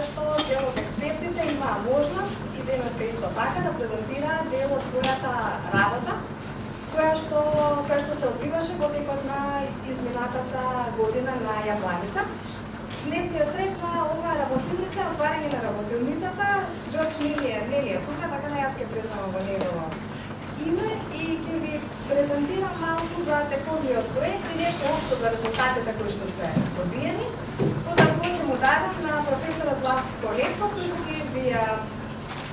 кај што дел од експертите има можност и денеска исто така да презентира дел од својата работа, која што се одвиваше во текот на изминатата година на Јабланица. Дневниот ред на оваа работилница, отварање на работилницата, Џорџ не е тука, така да јас ќе преземам во негово име и ќе ви презентирам малку за текущиот проект и нешто општо за резултатите кои што се добиени. Потоа збор ќе му дадам на професора Златко Левков,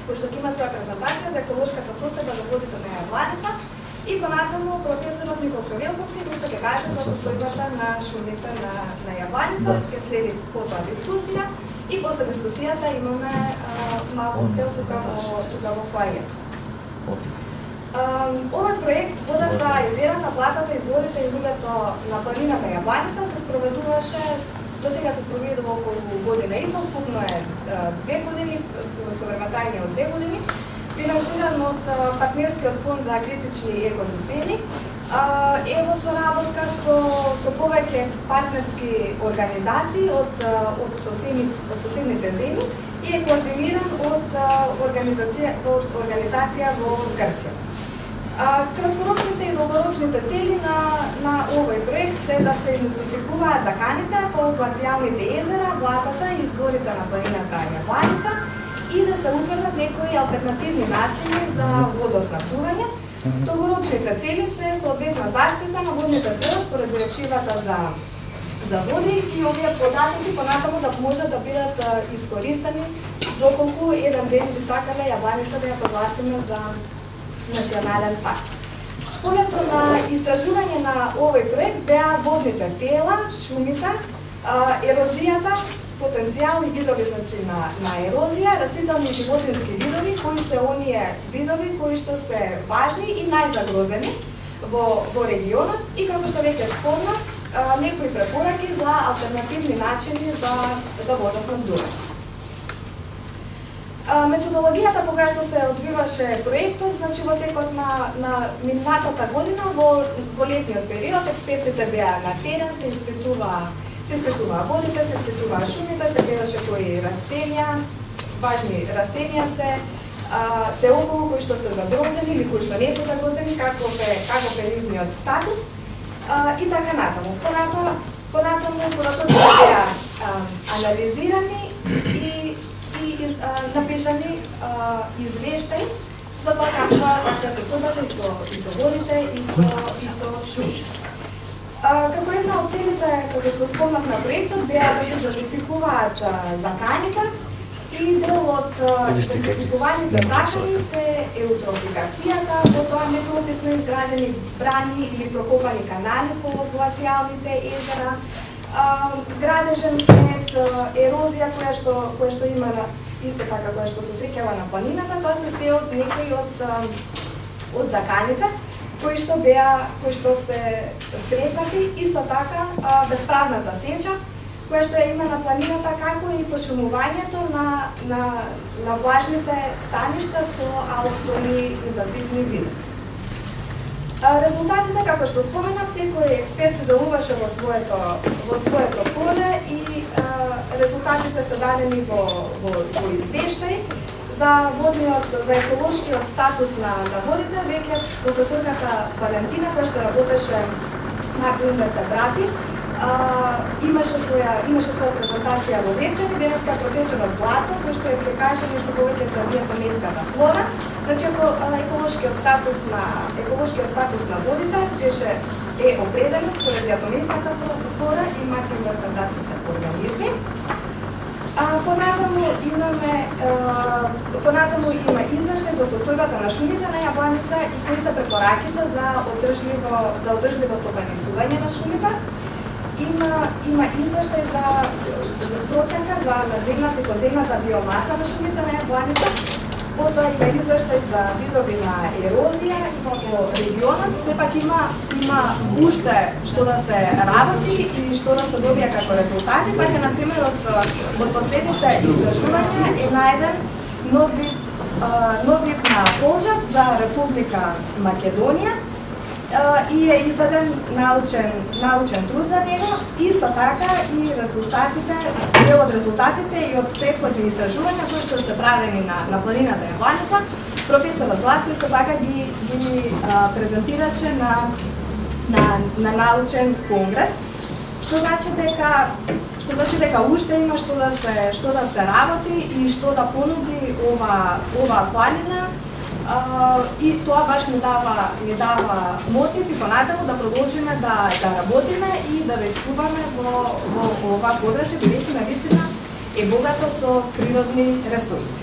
кој што има своја презентација за еколошката состојба на водите на Јабланица, и понатаму професорот Никол Човелковски, кој што ќе каже за состојбата на шумите на Јабланица. Ќе следи потоа дискусија и после дискусијата имаме малку дел тука во фоајето. Овој проект Вода за езерата, блатата, изворите и луѓето на планината Јабланица се спроведуваше, досега се спроведува околу година и пол, вкупно е 2 години, со времетрајање од 2 години, финансиран од партнерскиот фонд за критични екосистеми, е во соработка со повеќе партнерски организации од соседните земји и е координиран од организација во Грција. Краткорочните и долгорочните цели на овој проект се да се идентификуваат заканите, популацијалните езера, блатата и изворите на планината Јабланица и да се утврдат некои алтернативни начини за водоснабдување. Долгорочните цели се соодветна заштита на водните тела според директивата за води и овие податоци понатаму да можат да бидат искористени доколку еден ден би сакале Јабланица да ја прогласиме за национален парк. Полето на истражување на овој проект беа водните тела, шумите, ерозијата, потенцијални видови на ерозија, растителни и животински видови, кои се оние видови кои што се важни и најзагрозени во регионот и како што веќе спомнав, некои препораки за алтернативни начини за водоснабдување. Методологијата по која што се одвиваше проектот, значи во текот на минатата година, во летниот период, експертите беа на терен, се испитуваа водите, се испитуваа шумите, се гледаше кои растенија, важни растенија се околу, кои што се загрозени или кои што не се загрозени, каков е нивниот статус и така натаму. Понатаму протоците беа анализирани и напишани извештаи за тоа каква се состојбата и со водите и со шумите. Како една од целите, како што спомнав на проектот, беа да се идентификуваат заканите и дел од идентификуваните закани се еутрофикацијата, потоа непрописно изградени брани или прокопани канали по популацијалните езера, градежен след, ерозија која што има исто така која што се среќава на планината, тоа се од некои од заканите кои што се сретнати, исто така бесправната сеча која што ја има на планината, како и пошумувањето на влажните станишта со алоктони инвазивни видови. Резултатите, како што споменав, секој експерт се делуваше во своето поле и резултатите се дадени во извештај. За еколошкиот статус на водите, веќе професорката Валентина, која што работеше на Глумберта Брати, имаше своја презентација во вечер, и денеска професорот Златко, кој што ќе каже нешто повеќе за биотомеската флора. Значи, еколошкиот статус на водите е определен според биотомеската флора и макроинвертебратните организми. Понатаму има извештај за состојбата на шумите на Јабланица и кои се препораките за одржливо стопанисување на шумите. Има извештај за проценка за надземната и подземната биомаса на шумите на Јабланица. Потоа има извештај за видови на ерозија во регионот. Сепак има уште што да се работи и што да се добија како резултати. Така, например, од последните истражувања е најден нов вид на полжап за Република Македонија, и е издаден научен труд за него. Исто така и дел од резултатите и од претходни истражувања кои што се правени на планината Јабланица, професорот Златко исто така ги презентираше на научен конгрес, што значи дека уште има што да се работи и што да понуди ова планина, и тоа баш ни дава мотив и понатаму да продолжиме да работиме и да действуваме во ова подрачје, бидејќи навистина е богато со природни ресурси.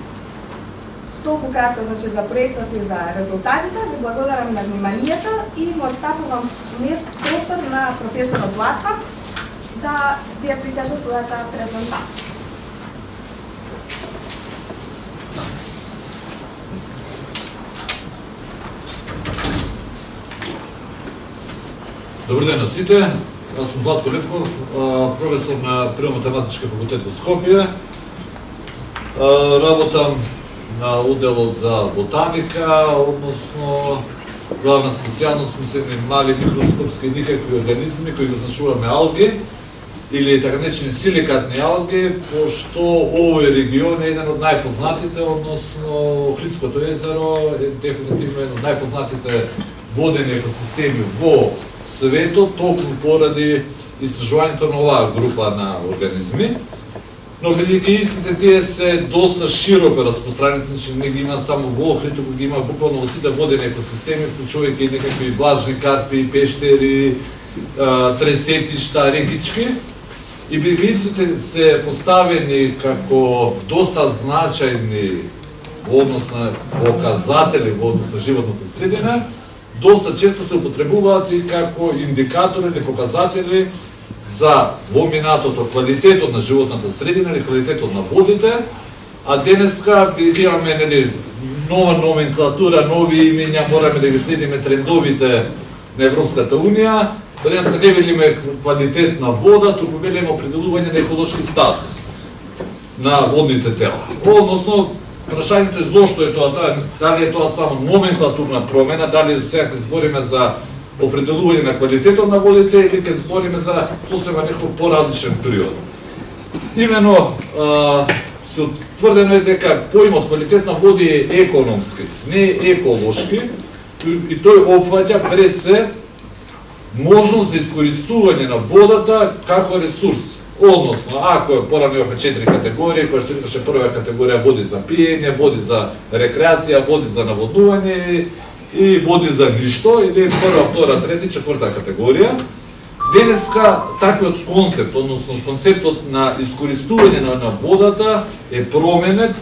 Толку кратко значи за проектот и за резултатите. Ви благодарам на вниманието и му отстапувам простор на професорот Златко да ви ја прикаже својата презентација. Добар ден на сите. Јас сум Златко Левков, професор на Природно-математички факултет во Скопје. Работам на одделот за ботаника, односно главна специјалност ми се мали микроскопски никакви организми кои го значуваме алги или така наречени силикатни алги, пошто овој регион е еден од најпознатите, односно Охридското езеро е дефинитивно еден од најпознатите водени екосистеми во светот, токму поради истражувањето на оваа група на организми. Но бидејќи истите тие се доста широко распространети, значи не ги има само во Охрид, туку ги има буквално во сите водени екосистеми, вклучувајќи некакви влажни карпи, пештери, тресетишта, рекички. И бидејќи истите се поставени како доста значајни во однос на показатели во однос на животната средина, доста често се употребуваат и како индикатори или показатели за во минатото квалитетот на животната средина или квалитетот на водите, а денеска имаме нова номенклатура, нови имења, мораме да ги следиме трендовите на Европската Унија. Денеска не велиме квалитет на вода, туку велиме определување на еколошки статус на водните тела. Односно, прашањето е зошто е тоа, дали е тоа само номенклатурна промена, дали сега ќе збориме за определување на квалитетот на водите или ќе збориме за сосема некој поразличен период. Имено се утврдено е дека поимот квалитет на води е економски, не е еколошки, и тој опфаќа пред се можност за искористување на водата како ресурс. Односно, ако порано имавме 4 категории, која што имаше прва категорија води за пиење, води за рекреација, води за наводнување и води за ништо, или прва, втора, трета и четврта категорија. Денеска таквиот концепт, односно концептот на искористување на водата е променет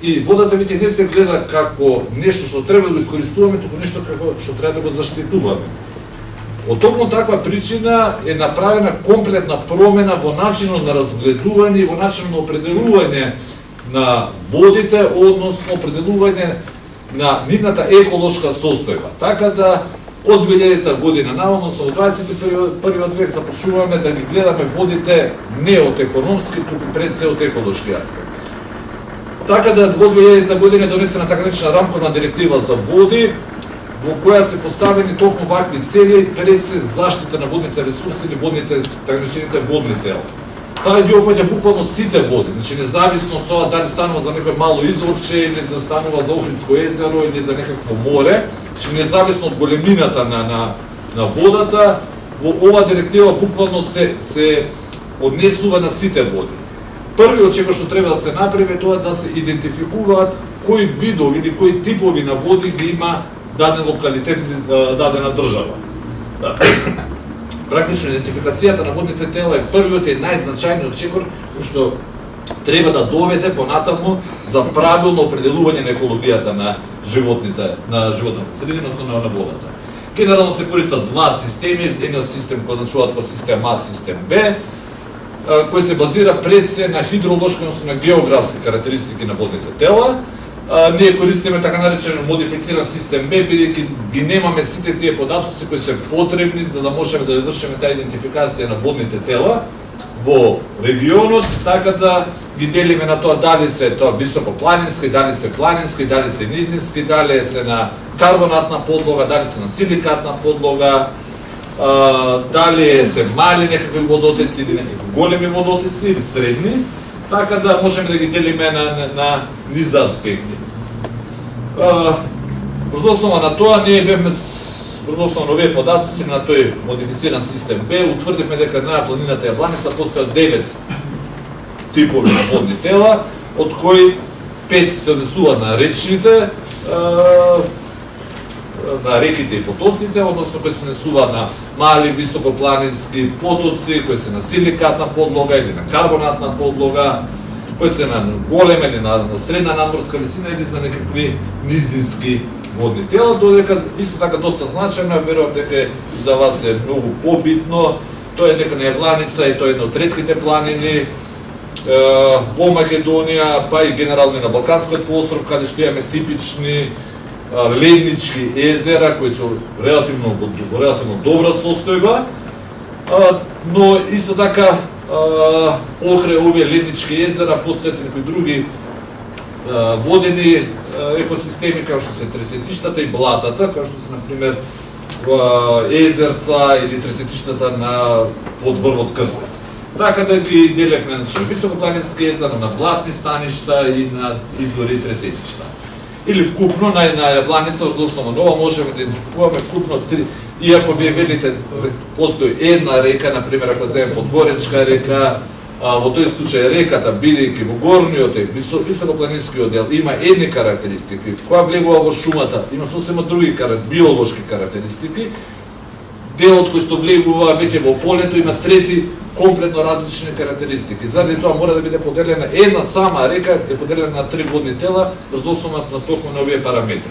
и водата веќе не се гледа како нешто што треба да го искористуваме, туку нешто како што треба да го заштитуваме. Од токму таква причина е направена комплетна промена во начинот на разгледување и во начинот на определување на водите, односно определување на нивната еколошка состојба. Така да од 2000 година наваму, со 21 век започнуваме да ги гледаме водите не од економски, туку пред се од еколошки аспект. Така да во 2000 година е донесена така наречена рамковна директива за води, во која се поставени токму вакви цели пред се заштита на водните ресурси или водните, така наречените водни тела. Таа ги опфаќа буквално сите води, значи независно од тоа дали станува за некој мало изворче или станува за Охридско езеро или за некакво море, значи независно од големината на водата, во ова директива буквално се однесува на сите води. Првиот чего што треба да се направи е тоа да се идентификуваат кои видови или кои типови на води ги има даден локалитет или дадена држава. Практично идентификацијата на водните тела е првиот и најзначајниот чекор што треба да доведе понатаму за правилно определување на екологијата на животната средина, односно на водата. Генерално се користат два системи, едниот систем кој значуваат како систем А, систем Б, кој се базира пред се на хидролошки, односно на географски карактеристики на водните тела. Ние користиме така наречен модифициран систем Б, бидејќи ги немаме сите тие податоци кои се потребни за да можеме да вршиме таа идентификација на водните тела. во регионот, така да ги делиме на тоа дали се тоа високопланински, дали се планински, дали се низински, дали се на карбонатна подлога, дали се на силикатна подлога, дали се мали некакви водотеци или некакви големи водотеци или средни, така да можеме да ги делиме на низ аспекти. Врз основа на тоа, ние бевме врз основа на овие податоци на тој модифициран систем Б, утврдивме дека на планината Јабланица постојат 9 типови на водни тела, од кои 5 се однесуваат на речните, на реките и потоците, односно кои се однесуваат на мали високопланински потоци, кои се на силикатна подлога или на карбонатна подлога, кои се на голема или на средна надморска висина или за некакви низински водни тела, додека исто така доста значајно, верувам дека за вас е многу побитно, тоа е дека на Јабланица и тоа е една од ретките планини во Македонија, па и генерално на Балканскиот полуостров, каде што имаме типични леднички езера кои се релативно добра состојба, но исто така покрај овие леднички езера постојат некои други водени екосистеми како што се тресетиштата и блатата, како што се например езерца или тресетиштата на подврвот Крстец. Така да ги делевме на високопланински езера, на блатни станишта и на извори и тресетишта. Или вкупно на Јабланица врз основа нова можеме да идентификуваме вкупно три, иако вие велите постои една река, например ако земем Подгоречка река, во тој случај реката, бидејќи во горниот и високопланинскиот дел има едни карактеристики, која влегува во шумата, има сосема други биолошки карактеристики, делот кој што влегува веќе во полето има трети комплетно различни карактеристики. Заради тоа мора да биде поделена една сама река, е поделена на 3 водни тела врз основа на токму на овие параметри.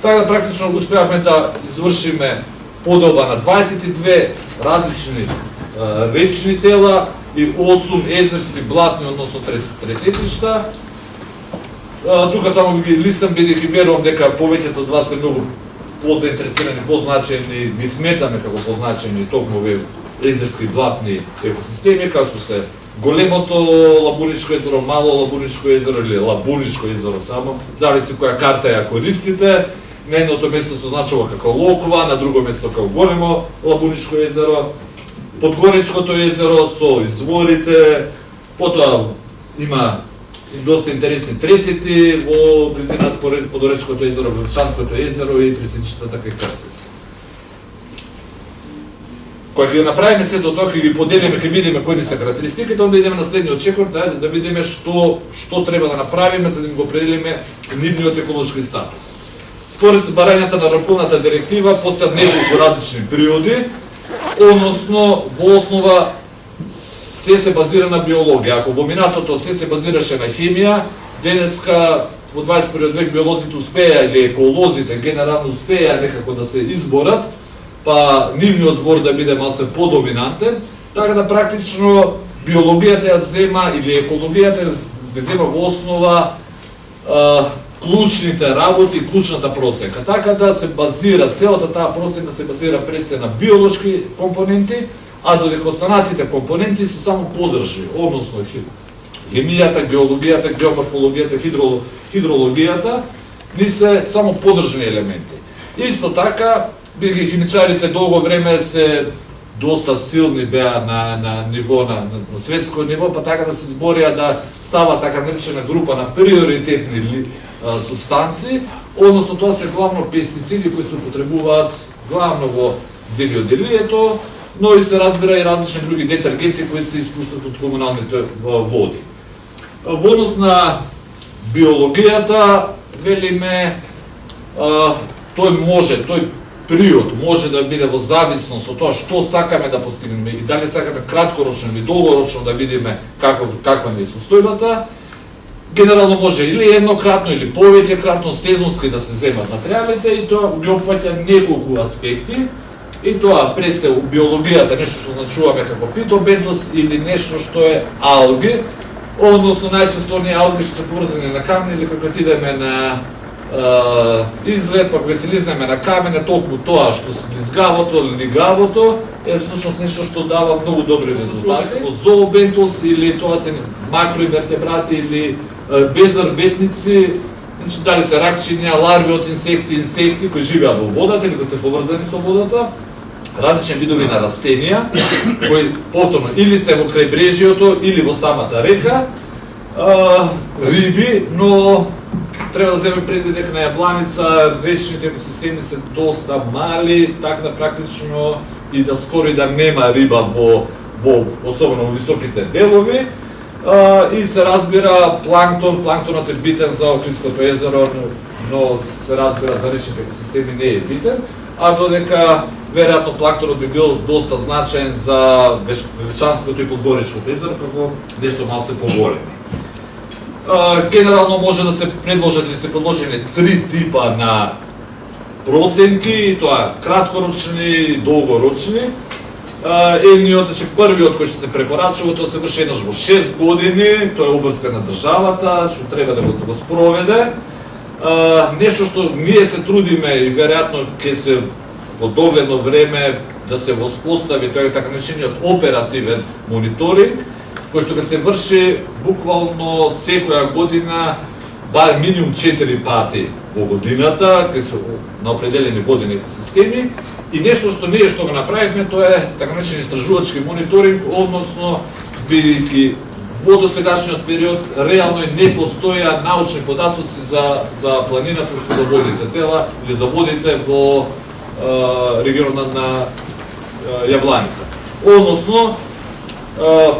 Така практично успеавме да извршиме поделба на 22 различни речни тела и 8 езерски блатни, односно тресетишта. Тука само ги листам, бидејќи верувам дека повеќето од вас се многу позаинтересирани, позначени, ги сметаме како позначени токму овие езерски блатни екосистеми, како што се големото Лабунишко езеро, мало Лабунишко езеро или Лабунишко езеро само, зависи која карта ја користите. На едното место се означува како Локва, на друго место како големо Лабунишко езеро. Подгоречкото езеро со изворите, потоа има доста интересни тресети во близината Подгоречкото езеро, Врчанското езеро и тресетиштата кај Крстец. Кога ќе направиме се до тоа, ќе ги поделиме, ќе видиме кои се карактеристиките, onda идеме на следниот чекор, да видиме што треба да направиме за да го определиме нивниот еколошки статус. Според барањата на Рамковната директива постојат неколку различни периоди, односно во основа се базира на биологија. Ако во минатото се базираше на хемија, денеска во 21 век биолозите успеа или еколозите генерално успеа некако да се изборат, па нивниот збор да биде малце подоминантен, така да практично биологијата ја зема или екологијата ја зема во основа клучните работи, клучната просека. Така да се базира, целата таа просека се базира пред се на биолошки компоненти, а додека останатите компоненти се само подржи, односно хемијата, геологијата, геоморфологијата, хидрологијата, ни се само подржни елементи. Исто така, бидејќи химичарите долго време се доста силни беа на ниво на светско ниво, па така да се зборија да става така наречена група на приоритетни субстанции, односно тоа се главно пестициди кои се употребуваат главно во земјоделието, но и се разбира и различни други детергенти кои се испуштат од комуналните води. Во однос на биологијата, велиме, тој период може да биде во зависност од тоа што сакаме да постигнеме и дали сакаме краткорочно или долгорочно да видиме каква е состојбата. Генерално може или еднократно или повеќекратно сезонски да се земат материјалите и тоа ги опфаќа неколку аспекти. И тоа пред се у биологијата нешто што значуваме како фитобентос или нешто што е алги, односно најчесто оние алги што се поврзани на камни или кога идеме на излет, па кога се лизнеме на камене, толку тоа што се лизгавото или лигавото, е всушност нешто што дава многу добри резултати. Зообентос или тоа се макроинвертебрати или безрбетници, значи дали се ракчиња, ларви од инсекти кои живеат во водата или кои се поврзани со водата, различни видови на растенија кои повторно или се во крајбрежјето или во самата река, риби, но треба да земе предвид дека на Јабланица речните екосистеми се доста мали, така да практично и да скоро и да нема риба во особено во високите делови. И се разбира планктонот е битен за Охридското езеро, но се разбира за речните екосистеми не е битен, а додека веројатно планктонот би бил доста значаен за Вешчанското и Подгоречкото езеро како нешто малце поголеми. Генерално може да се предложат или се предложени три типа на проценки, тоа краткорочни и долгорочни. Едниот, значи првиот кој што се препорачува, тоа се врши еднаш во 6 години, тоа е обврска на државата, што треба да го спроведе. Нешто што ние се трудиме и веројатно ќе се во догледно време да се воспостави, тоа е така наречениот оперативен мониторинг, кој што ќе се врши буквално секоја година, бар минимум 4 пати во годината, кај се на определени водени екосистеми, и нешто што ние што го направивме, тоа е така наречен истражувачки мониторинг, односно бидејќи во досегашниот период реално не постоја научни податоци за планината со водните тела или за водите во регионот на Јабланица. Односно,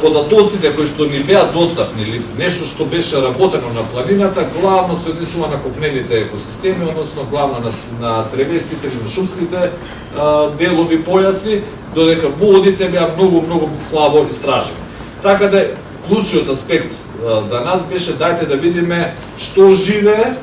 податоците кои што ни беа достапни или нешто што беше работено на планината, главно се однесува на копнените екосистеми, односно главно на тревестите или на шумските делови појаси, додека водите беа многу слабо истражени. Така да клучниот аспект за нас беше daјте да видиме што живее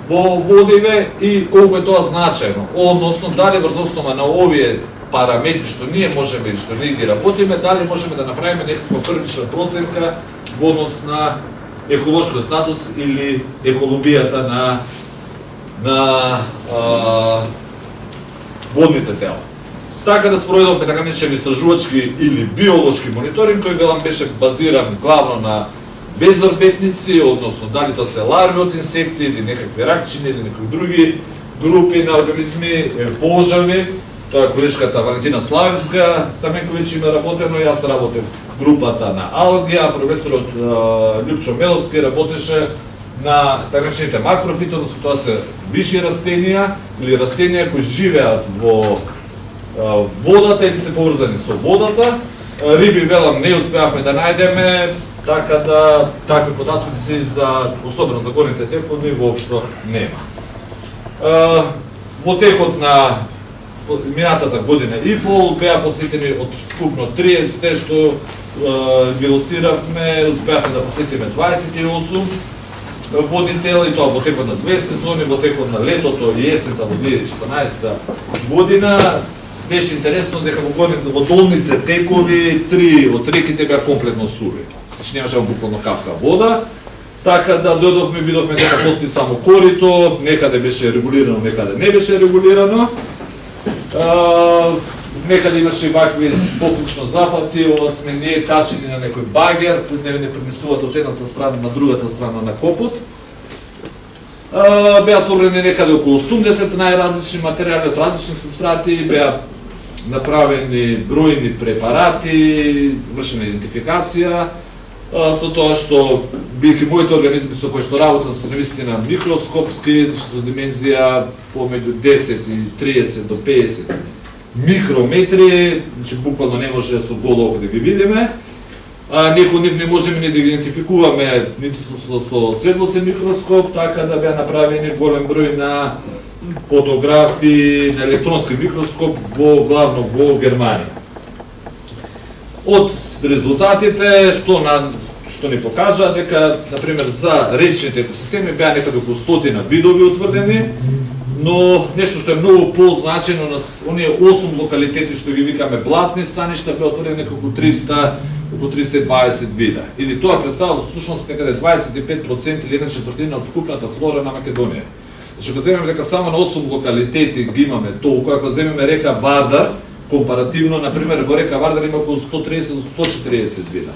во водиве и колку е тоа значајно, односно дали врз основа на овие параметри што ние можеме и што ние ги работиме, дали можеме да направиме некаква првична проценка во однос на еколошкиот статус или екологијата на водните тела. Така да спроведовме така наречен истражувачки или биолошки мониторинг, кој велам беше базиран главно на безрбетници, односно дали тоа се ларви од инсекти или некакви ракчиња или некои други групи на организми, пожави. Тоа е колешката Валентина Славевска Стаменковиќ има работено, јас работев групата на алги, а професорот Љупчо Меловски работеше на така наречените макрофити, односно тоа се виши растенија или растенија кои живеат во водата или се поврзани со водата. Риби, велам, не успеавме да најдеме, така да такви податоци особено за горните текови воопшто нема. Во текот на минатата година и пол беа посетени од вкупно 30 што ги лоциравме, успеавме да посетиме 28 водни тела и тоа во текот на 2 сезони, во текот на летото и есента во 2014 година. Беше интересно дека во долните текови 3 од реките беа комплетно суви. Значи немаше буквално капка вода, така да дојдовме, видовме дека постои само корито, некаде беше регулирано, некаде не беше регулирано. Некаде имаше вакви поклучно зафати, ова сме ние качени на некој багер, не пренесуваат од едната страна на другата страна на копот. Беа собрани некаде околу 80 најразлични материјали од различни субстрати, беа направени бројни препарати, вршена идентификација, со тоа што, бидејќи моите организми со кои што работам се навистина микроскопски, со димензија помеѓу 10 и 30 до 50 микрометри, значи буквално не може со голо око да ги видиме. Некои од нив не можеме ни да ги идентификуваме нити со светлосен микроскоп, така да беа направени голем број на фотографии на електронски микроскоп главно во Германија. Од резултатите што ни покажа дека например за речните екосистеми беа некаде околу 100 видови утврдени, но нешто што е многу позначено на оние 8 локалитети што ги викаме блатни станишта беа утврдени околу 320 вида. Или тоа представува всушност некаде 25% или 1/4 од вкупната флора на Македонија. Значи, кога земеме дека само на 8 локалитети ги имаме толку, ако земеме река Вардар, компаративно, например, во река Вардар има околу 130 до 140 вида.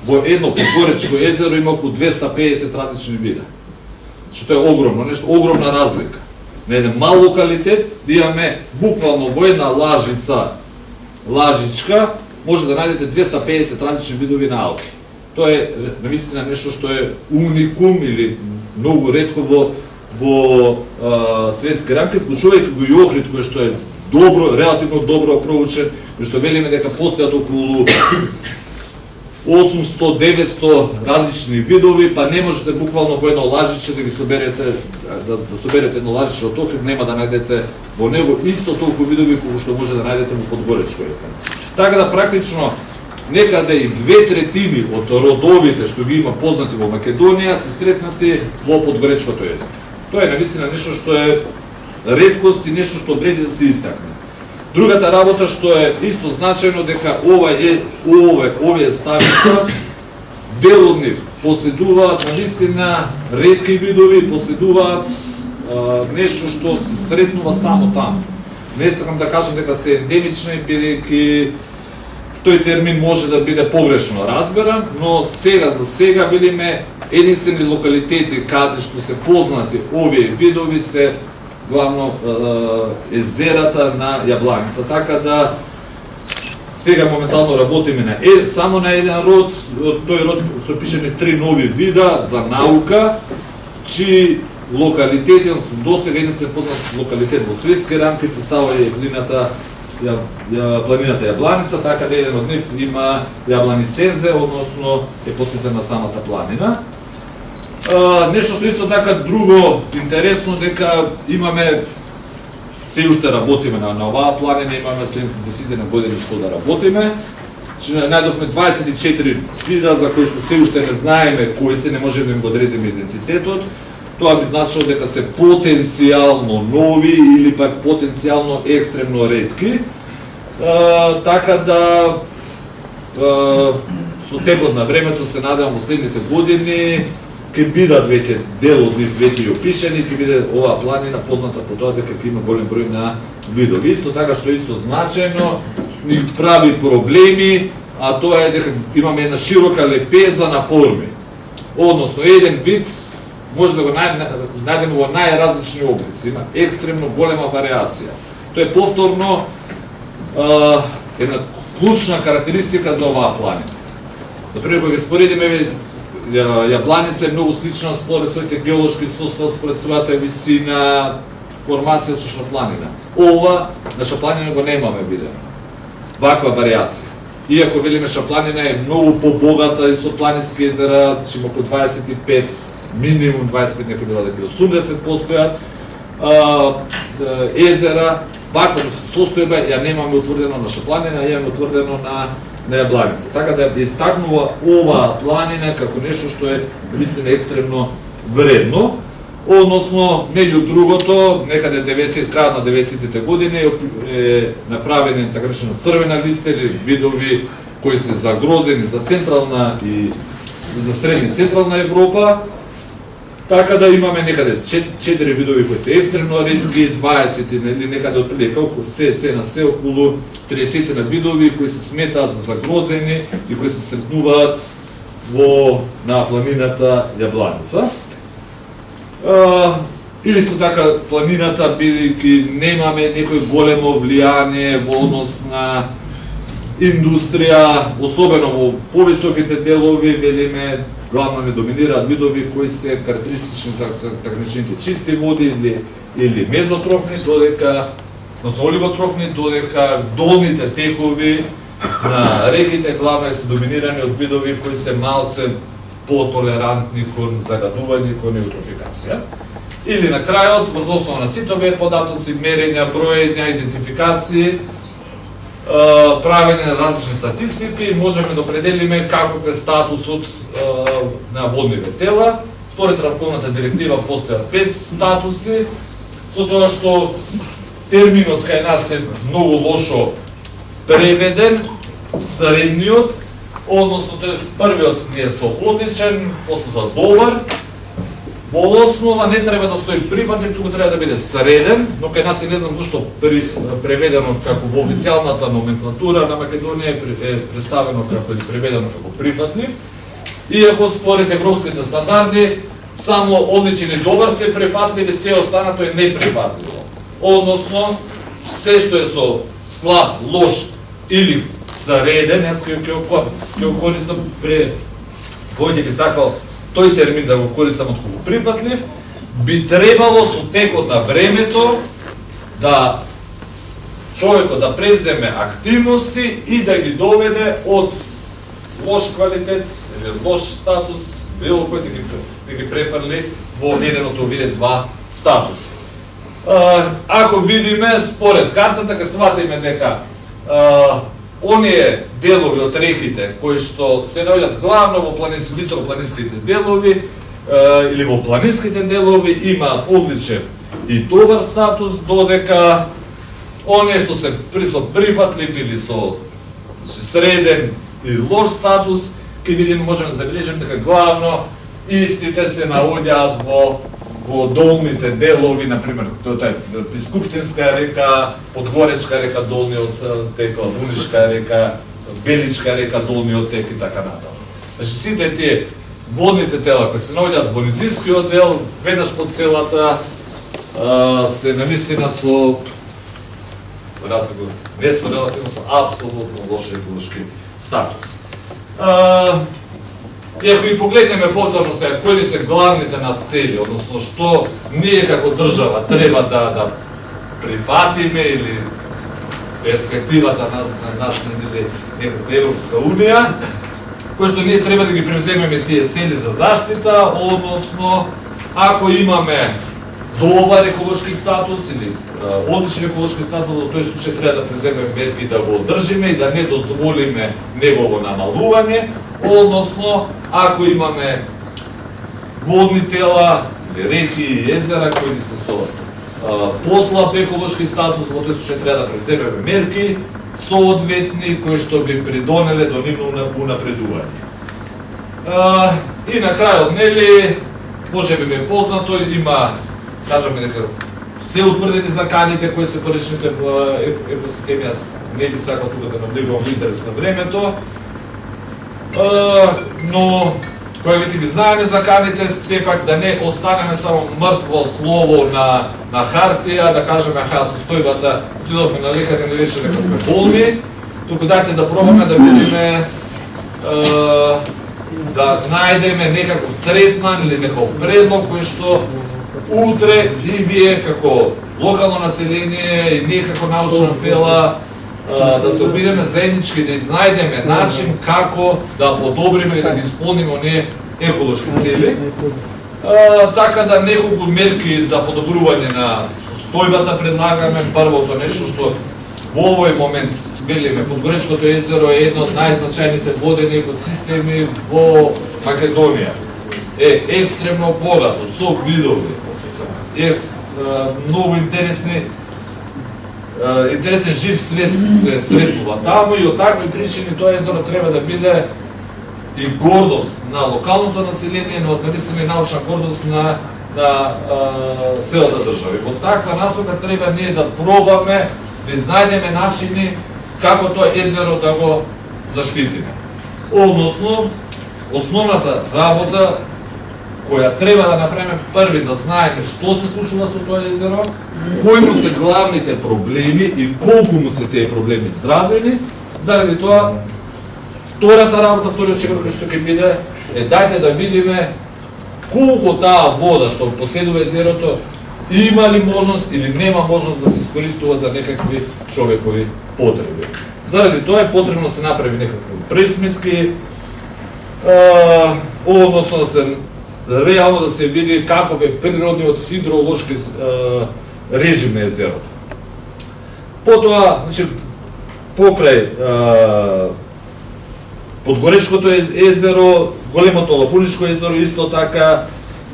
Во едно Подгоречко езеро има околу 250 различни вида. Што е огромно, нешто огромна разлика. На еден мал локалитет да имаме буквално во една лажичка може да најдете 250 различни видови на алги. Тоа е навистина нешто што е уникум или многу ретко во светски рамки, вклучувајќи го и Охрид, кој што е релативно добро проучен, кој што велиме дека постојат околу 800-900 различни видови, па не можете буквално во едно лажиче да ги соберете, да соберете едно лажиче од Охрид, нема да најдете во него исто толку видови колку што може да најдете во Подгоречко езеро. Така да практично некаде и 2/3 од родовите што ги има познати во Македонија се сретнати во Подгоречкото езеро. Тоа е навистина нешто што е реткост и нешто што вреди да се истакне. Другата работа што е исто значајно дека овие ставишта дел од нив поседуваат навистина ретки видови, поседуваат нешто што се сретнува само таму. Не сакам да кажам дека се ендемични, бидејќи тој термин може да биде погрешно разберан, но за сега видиме единствени локалитети каде што се познати овие видови се главно езерата на Јабланица. Така да сега моментално работиме само на еден род, тој род се пишени 3 нови вида за наука, чии локалитети, досега единствен познат локалитет во светски рамки представува планината Јабланица, така да еден од нив има Јабланицензе, односно е посветен на самата планина. Нешто што исто така друго интересно дека имаме се уште работиме на оваа планина, имаме 70 години што да работиме. Најдовме 24 вида за кои што се уште не знаеме кои се, не можеме да им го одредиме идентитетот. Тоа би значило дека се потенцијално нови или пак потенцијално екстремно ретки. Така да со текот на времето се надевам во следните години ќе бидат веќе дел од нив веќе опишени, ќе биде оваа планина позната по тоа дека ќе има голем број на видови. Исто така што исто значајно ни прави проблеми, а тоа е дека имаме една широка лепеза на форми. Односно еден вид може да го најдеме во најразлични облици, има екстремно голема варијација. Тоа е повторно една клучна карактеристика за оваа планина. Например, кога ќе споредиме, Јабланица е многу слична според своите геолошки состав, според својата висина, формација со Шапланина. Ова на Шапланина го немаме видено. Ваква варијација. Иако велиме Шапланина е многу побогата и со планински езера, има по 25, минимум 25, некој била дека 80 постојат езера, ваква состојба ја немаме утврдено на Шапланина, ја имаме утврдено на Јабланица. Така да би истакнува оваа планина како нешто што е вистина екстремно вредно. Односно, меѓу другото, некаде крајот на 90-тите години е направена така речена црвена листа или видови кои се загрозени за централна и за средна и централна Европа. Така да имаме некаде 4 видови кои се екстремно ретки, 20 или некаде отприлика се на се околу 30 на видови кои се сметаат за загрозени и кои се сретнуваат на планината Јабланица. Исто така планината, бидејќи немаме некој големо влијание во однос на индустрија, особено во повисоките делови, велиме, главно не доминираат видови кои се карактеристични за такничните чисти води или мезотрофни, додека олиготрофни, додека долните текови на реките главно се доминирани од видови кои се малце потолерантни кон загадување, кон еутрофикација. Или на крајот, врз основа на сите овие податоци, мерења, броења, идентификации, правење на различни статистики, можеме да определиме каков е статусот на водниве тела. Според рамковната директива постојат 5 статуси, со тоа што терминот кај нас е многу лошо преведен, средниот, односно првиот не е со одличен, после добар, во основа не треба да стои прифатлив, туку треба да биде среден, но кај нас не знам зашто преведено како во официјалната номенклатура на Македонија е представено како преведено како прифатлив, иако според европските стандарди само одличен и добар се прифатливи, се останато е неприфатливо. Односно, се што е со слаб, лош или среден, јас ќе користам Бојде би сакал тој термин да го користам отколку прифатлив, би требало со текот на времето да човекот да превземе активности и да ги доведе од лош квалитет или лош статус, било кој да ги префрли во еден од овие два статуси. Ако видиме според картата, ќе сватиме дека оние делови од реките кои што се наоѓаат главно во високопланинските делови или во планинските делови имаат одличен и добар статус, додека оние што се прифатлив или со среден и лош статус, ќе видиме, можеме да забележиме дека главно истите се наоѓаат во долните делови, например, тоа е Скупштинска река, Подгоречка река, долниот тек, Унишка река, Беличка река, долниот тек и така натаму. Значи сите тие водните тела кои се наоѓаат во низинскиот дел, веднаш под селата, се навистина со релативно со апсолутно лош еколошки статус. И ако ги погледнеме повторно сега кои ли се главните нас цели, односно што ние како држава треба да прифатиме или перспективата на нас или некаква Европска Унија, кои што ние треба да ги превземеме тие цели за заштита, односно ако имаме добар еколошки статус или одличен еколошки статус, во тој случај треба да преземеме мерки да го одржиме и да не дозволиме негово намалување, односно ако имаме водни тела, реки и езера кои се со послаб еколошки статус, во тој случај треба да преземеме мерки соодветни кои што би придонеле до нивно унапредување. И на крајот, нели, може би ме познато, има, кажаме дека се утврдени заканите кои се корисните во екосистеми, јас не би сакал тука да навлегувам во интерес на времето, но кога веќе ги знаеме заканите, сепак да не останеме само мртво слово на хартија, да кажеме аха состојбата, отидовме на лекар и не рече дека сме болни, туку дајте да пробаме да видиме да најдеме некаков третман или некој предлог кој што утре и вие како локално население и ние како научна фела да се обидеме заеднички да изнајдеме начин како да подобриме и да ги исполниме оние еколошки цели, така да неколку мерки за подобрување на состојбата предлагаме. Првото нешто што во овој момент велиме, Подгоречкото езеро е едно од најзначајните водени екосистеми во Македонија. Е екстремно богато со видови, е многу интересен жив свет се сретнува таму и од такви причини тоа езеро треба да биде и гордост на локалното население, но наистина и научна гордост на целата држава. Во таква насока треба ние да пробаме да изнајдеме начини како тоа езеро да го заштитиме. Односно, основната работа која треба да направиме први да знаеме што се случува со тоа езеро, кои му се главните проблеми и колку му се тие проблеми изразени. Заради тоа, втората работа, вториот чекор кој што ќе биде, е дајте да видиме колку таа вода што поседува езерото има ли можност или нема можност да се искористува за некакви човекови потреби. Заради тоа е потребно да се направи некакви пресметки, односно да се реално да се види каков е природниот хидролошки режим на езерото. Потоа, значи, покрај Подгоречкото езеро, големото Лабунишко езеро исто така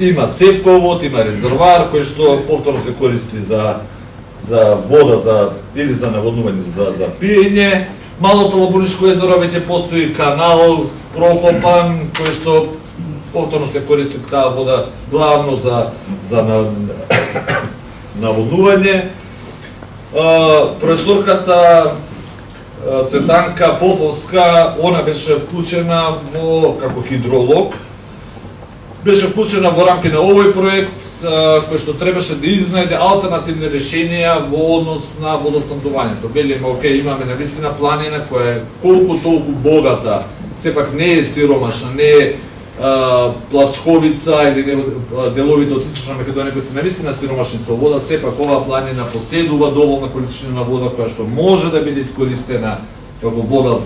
има цевковод, има резервоар кој што повторно се користи за вода или за наводнување за пиење. Малото Лабунишко езеро веќе постои канал прокопан кој што повторно се користи таа вода главно за наводнување. Професорката Цветанка Поповска, она беше вклучена како хидролог, беше вклучена во рамки на овој проект, кој што требаше да изнајде алтернативни решенија во однос на водоснабдувањето. Велиме, окей, имаме навистина планина која е колку толку богата, сепак не е сиромашна, не е Плачковица или деловите од Источна Македонија кои се навистина сиромашни со вода, сепак оваа планина поседува доволна количина на вода која што може да биде искористена како вода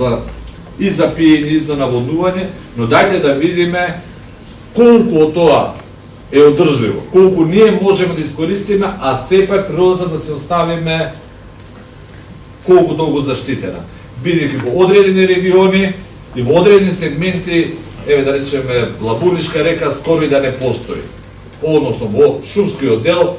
и за пиење и за наводнување, но дајте да видиме колку од тоа е одржливо, колку ние можеме да искористиме, а сепак природата да се оставиме колку долго заштитена. Бидејќи во одредени региони и во одредени сегменти, еве да речеме Лабунишка река скоро и да не постои. Односно во шумскиот дел,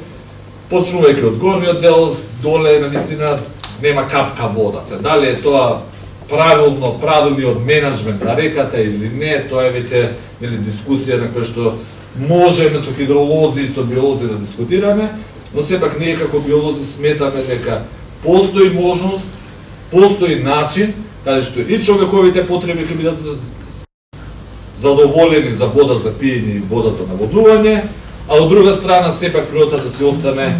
почнувајќи од горниот дел, доле навистина нема капка вода. Се дали е тоа правилниот менеджмент на реката или не, тоа е веќе дискусија на која што можеме со хидролози и со биолози да дискутираме, но сепак ние како биолози сметаме дека постои можност, постои начин каде што и човековите потреби ќе бидат задоволени за вода за пиење и вода за наводнување, а од друга страна сепак природата да се остане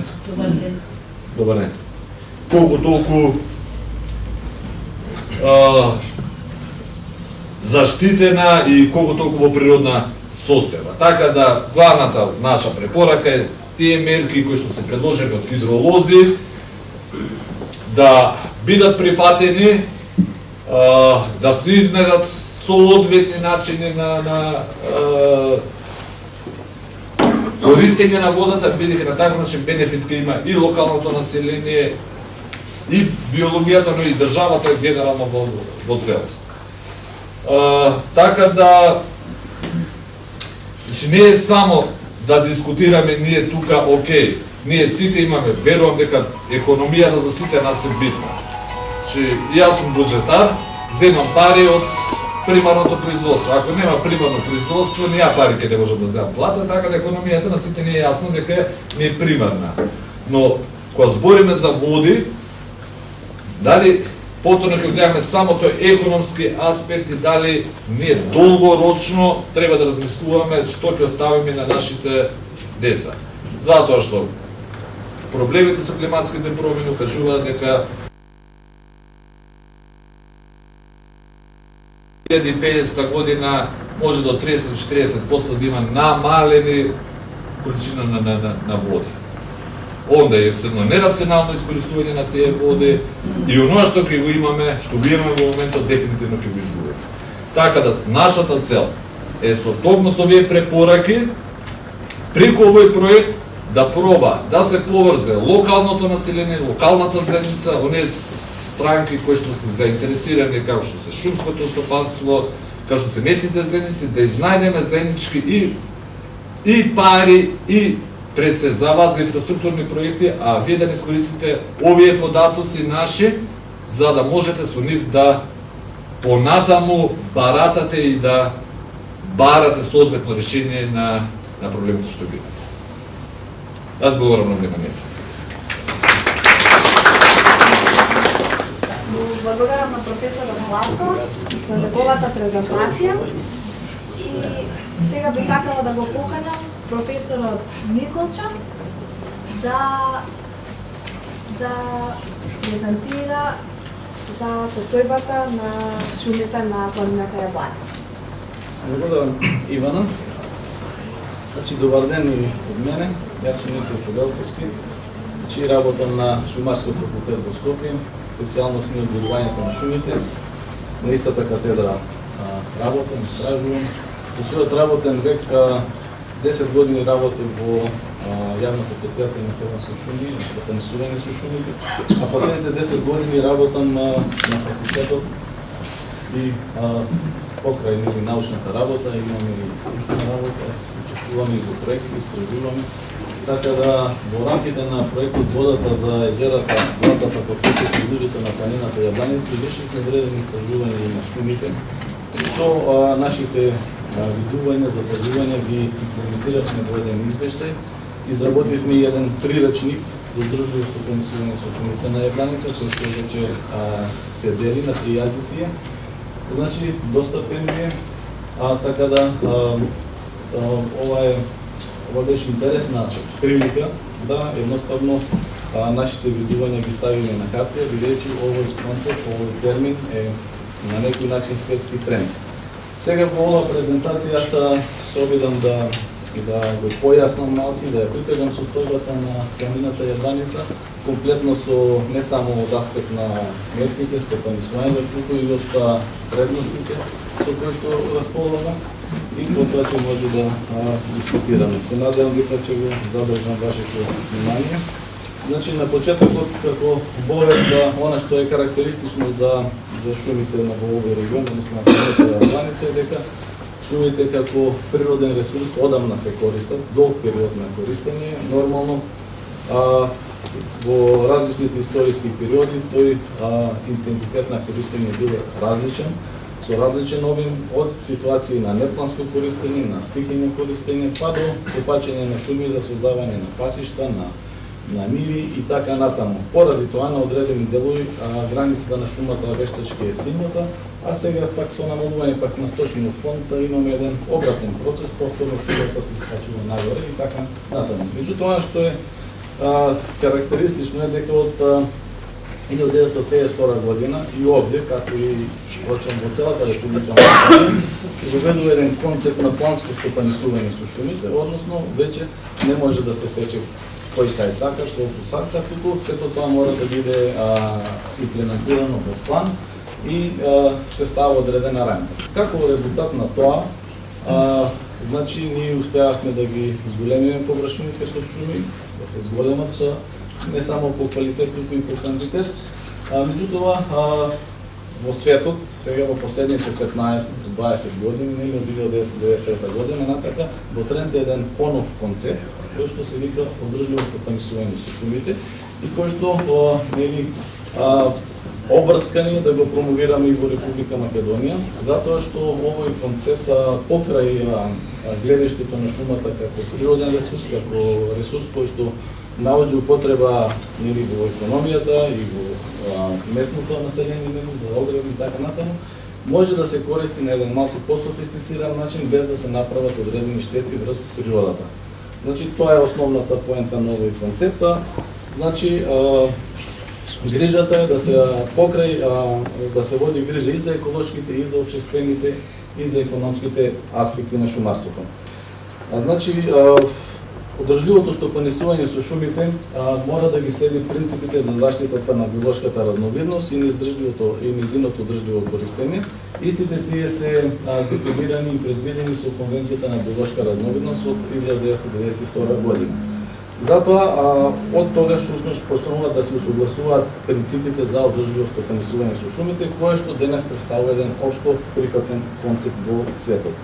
добар ден. Колку толку заштитена и колку толку во природна состојба. Така да главната наша препорака е тие мерки кои што се предложени од хидролози да бидат прифатени, да се изнедат соодветни начини на користење на водата, бидејќи на таков начин бенефит ќе има и локалното население, и биологијата, но и државата генерално во целост. Така да не е само да дискутираме ние тука, окей, ние сите имаме, верувам дека економијата за сите нас е битна. Јас сум буџетар, земам пари од примарното производство. Ако нема примарно производство, нија пари ќе не можам да земам плата, така да економијата на сите не е јасно дека не е примарна. Но кога збориме за води, дали повторно ќе гледаме само тој економски аспект и дали ние долгорочно треба да размислуваме што ќе оставиме на нашите деца. Затоа што проблемите со климатските промени укажуваат дека 2050 година може до 30-40% да има намалени количина на води. Онда е едно нерационално искористување на тие води и оноа што ќе го имаме, што го имаме во моментот, дефинитивно ќе го изгубиме. Така да нашата цел е токму со овие препораки преку овој проект да проба да се поврзе локалното население, локалната заедница, оние странки кои што се заинтересирани како што се шумското стопанство, како што се месните заедници, да изнајдеме заеднички и пари и пред се за вас за инфраструктурни проекти, а вие да не искористите овие податоци наши, за да можете со нив да понатаму баратате и да барате соодветно решение на проблемите што ги имате. Аз благодарам на вниманието. Благодарам на професорот Златко за неговата презентација и сега би сакала да го поканам професорот Николча да презентира за состојбата на шумите на планината Јабланица. Благодарам, Ивана. Значи, добар ден и од мене. Јас сум Николчо Велковски, работам на Шумарскиот факултет во Скопје, специјалност ми одборувањето на шумите. На истата катедра работам, истражувам. Во својот работен век 10 години работев во јавното предпријатие на Хрватски шуми, на степенисување со шумите, а последните 10 години работам на факултетот и покрај научната работа, имаме и стручна работа, учествуваме и во проекти, истражуваме. Така да во рамките на проектот Водата за езерата, Блатата, Покритите и лужите на планината Јабланица вршивме вредени истражувања и на шумите, со нашите видување, запазување ги имплементиравме во еден извештај. Изработивме еден прирачник за одржливо стопанисување со шумите на Јабаница, кој што веќе се дели на 3 јазици. Значи, достапен е, така да ова беше интересна прилика да едноставно нашите видувања ги ставиме на хартија, бидејќи овој концепт, овој термин е на некој начин светски тренд. Сега во ова презентација се обидам да го појаснам малци, да ја прикажам состојбата на планината Јабаница, комплетно со не само од аспект на метките, стопанисување, туку и од предностите со кои што располагаме и потоа ќе може да дискутираме. Се надевам дека ќе го задржам вашето внимание. Значи, на почетокот, како бовев да она што е карактеристично за шумите на овој регион, односно на планината Јабаница, е дека шумите како природен ресурс одамна се користат, долг период на користење, нормално во различните историски периоди тој интензитет на користење бил различен, со различен обим од ситуации на непланско користење, на стихијно користење, па до попаќање на шуми за создавање на пасишта, на ниви и така натаму. Поради тоа на одредени делови границата на шумата вештачки е сињата, а сега пак со намалување пак на сточниот фонд имаме еден обратен процес, повторно шумата се скачува нагоре и така натаму. Меѓутоа што е карактеристично е дека од 1952 година и овде, како и во целата Република Македонија, се доведува еден концепт на планско стопанисување со шумите, односно веќе не може да се сече кој кај сака, колку сака, туку сето тоа мора да биде имплементирано во план и се става одредена рамка. Како резултат на тоа, значи ние успеавме да ги зголемиме површините со шуми, да се зголемат не само по квалитет, туку и по квантитет. Меѓутоа, во светот, сега во последните 15-20 години, од 1993 година натака, во тренд е еден понов концепт, кој што се вика одржливо стопанисување со шумите и кој што обврскани да го промовираме и во Република Македонија, затоа што овој концепт покрај гледаштето на шумата како природен ресурс, како ресурс кој што наоѓа употреба во економијата и во местното население за огрев и така натаму, може да се користи на еден малце по-софистициран начин без да се направат одредени штети врз природата. Значи, тоа е основната поента на овој концепт. Значи, грижата е да се покрај, да се води грижа и за еколошките, и за општествените, и за економските аспекти на шумарството. Значи, одржливото стопанисување со шумите мора да ги следи принципите за заштитата на биолошката разновидност и низиното одржливо користење. Истите тие се дефинирани и предвидени со Конвенцијата на биолошка разновидност од 1992 година. Затоа, од тогаш всушност почнуваат да се усогласуваат принципите за одржливо стопанисување со шумите, кое што денес представува еден општо прифатен концепт во светот.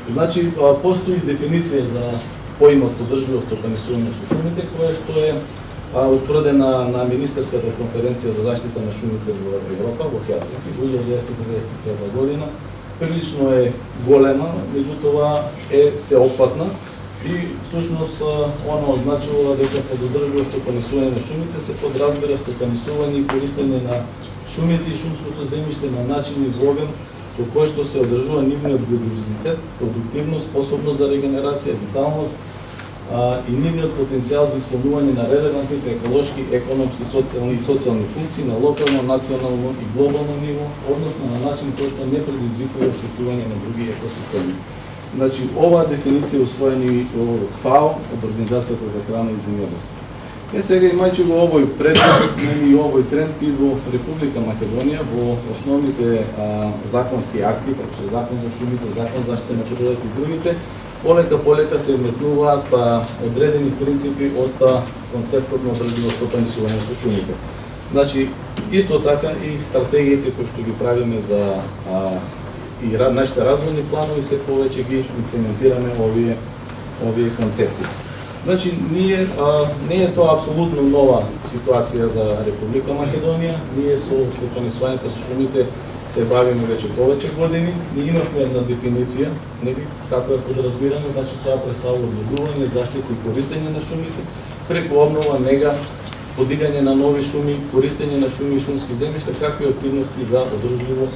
Значи, постои дефиниција за поимот одржливо стопанисување со шумите, кое што е утврдена на Министерската конференција за заштита на шумите во Европа, во Хелсинки, во 1993 година. Прилично е голема, меѓутоа е сеопфатна и всушност она означува дека под одржливо стопанисување на шумите се подразбира стопанисување и користење на шумите и шумското земјиште на начин изловен со кој што се одржува нивниот биодиверзитет, продуктивност, способност за регенерација, виталност и нивниот потенцијал за исполнување на релевантните еколошки, економски, социјални и социјални функции на локално, национално и глобално ниво, односно на начин кој што не предизвикува оштетување на други екосистеми. Значи, оваа дефиниција е усвоена од ФАО, од Организацијата за храна и земјоделство. Сега имајќи го овој предлог и овој тренд и во Република Македонија, во основните законски акти, како што Закон за шумите, Закон за заштита на природата и другите, полека се вметнуваат одредени принципи од концептот на одржливо стопанисување со шумите. Значи, исто така и стратегиите кои што ги правиме за и нашите развојни планови се повеќе ги имплементираме овие концепти. Значи, не е тоа апсолутно нова ситуација за Република Македонија. Ние со стопанисувањето со шумите се бавиме веќе повеќе години. Ние имавме една дефиниција, како е подразбирано, значи тоа представува обновување, заштита и користење на шумите, преку обнова, нега, подигање на нови шуми, користење на шуми и шумски земјишта, какви активности за одржливо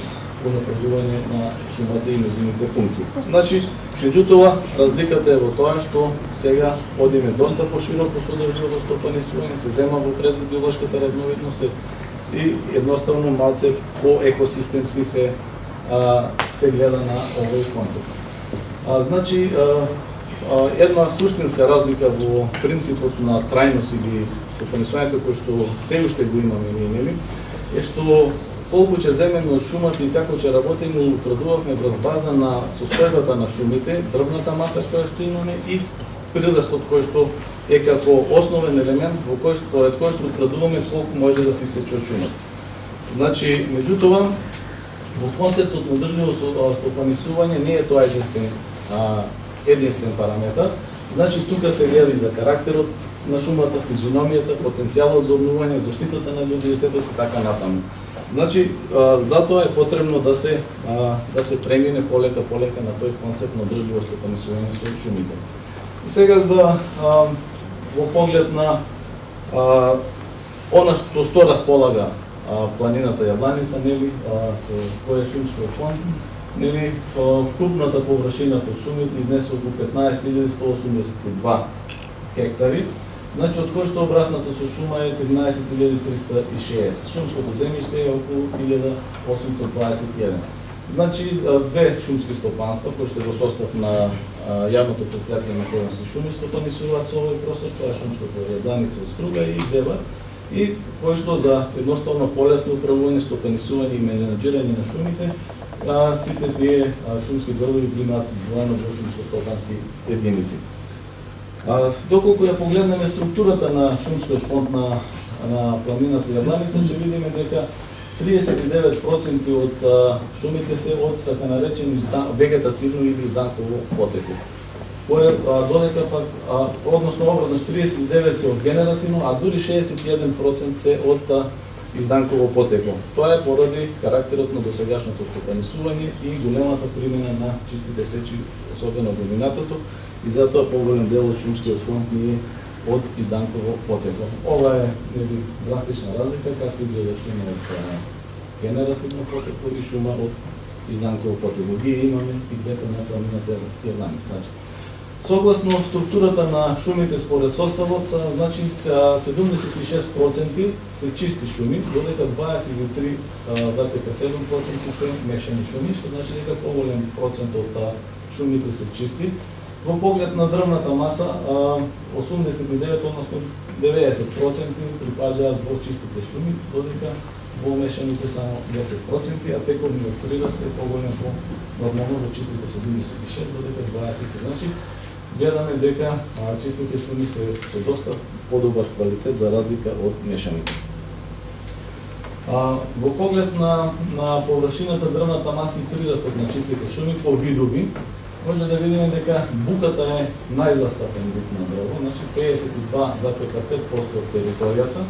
унапредување на шумата и нејзините функции. Значи, меѓутоа, разликата е во тоа што сега одиме доста пошироко со одржливото стопанисување, се зема во предвид биолошката разновидност и едноставно малце по-екосистемски се гледа на овој концепт. Значи, една суштинска разлика во принципот на трајност или стопанисувањето кој што се уште го имаме ние, е што колку ќе земеме од шумата и како ќе работиме, утврдувавме врз база на состојбата на шумите, дрвната маса која што имаме и прирастот кој што е како основен елемент во кој според кој што утврдуваме колку може да се исече од шумата. Значи, меѓутоа, во концептот на одржливо стопанисување не е тоа единствен параметар. Значи, тука се гледа и за карактерот на шумата, физиономијата, потенцијалот за обновување, заштитата на биодиверзитетот и така натаму. Значи, затоа е потребно да се премине полека на тој концепт на одржливо стопанисување со шумите. И сега во поглед на она што располага планината Јабланица, нели, со кој е шумскиот фонд, нели, вкупната површина од шумите изнесе околу 15.182 хектари, значи од кој што обрасната со шума е 13.360. Шумското земјиште е околу 1.821. Значи, две шумски стопанства, кои што е во состав на јавното предпријатие на Којански шуми, стопанисуваат со овој простор, тоа е шумското Јабланица од Струга и Гребар, и кој што за едноставно полесно управување, стопанисување и менеџирање на шумите, сите тие шумски делови имаат двоено во шумско-стопански единици. Доколку ја погледнеме структурата на шумскиот фонд на планината Јабланица, ќе видиме дека 39% од шумите се од така наречени вегетативно или изданково потекло. Додека пак, односно обратно 39% се од генеративно, а дури 61% се од изданково потекло. Тоа е поради карактерот на досегашното стопанисување и големата примена на чистите сечи, особено во минатото, и затоа поголем дел од шумскиот фонд ни е од изданково потекло. Ова е драстична разлика како изгледа шума од генеративно потекло и шума од изданково потекло. Ги имаме и двете на планината Јабланица. Согласно структурата на шумите според составот, значи 76% се чисти шуми, додека 23,7% се мешани шуми, што значи дека поголем процент од шумите се чисти. Во поглед на дрвната маса, 89, односно 90% припаѓаат во чистите шуми, додека во мешаните само 10%, а тековниот прираст е поголем во нормално во чистите 76, додека 20%. Значи, гледаме дека чистите шуми се со доста подобар квалитет за разлика од мешаните. Во поглед на површината, дрвната маса и прирастот на чистите шуми по видови, може да видиме дека буката е најзастапен вид на дрво, значи 52,5% од територијата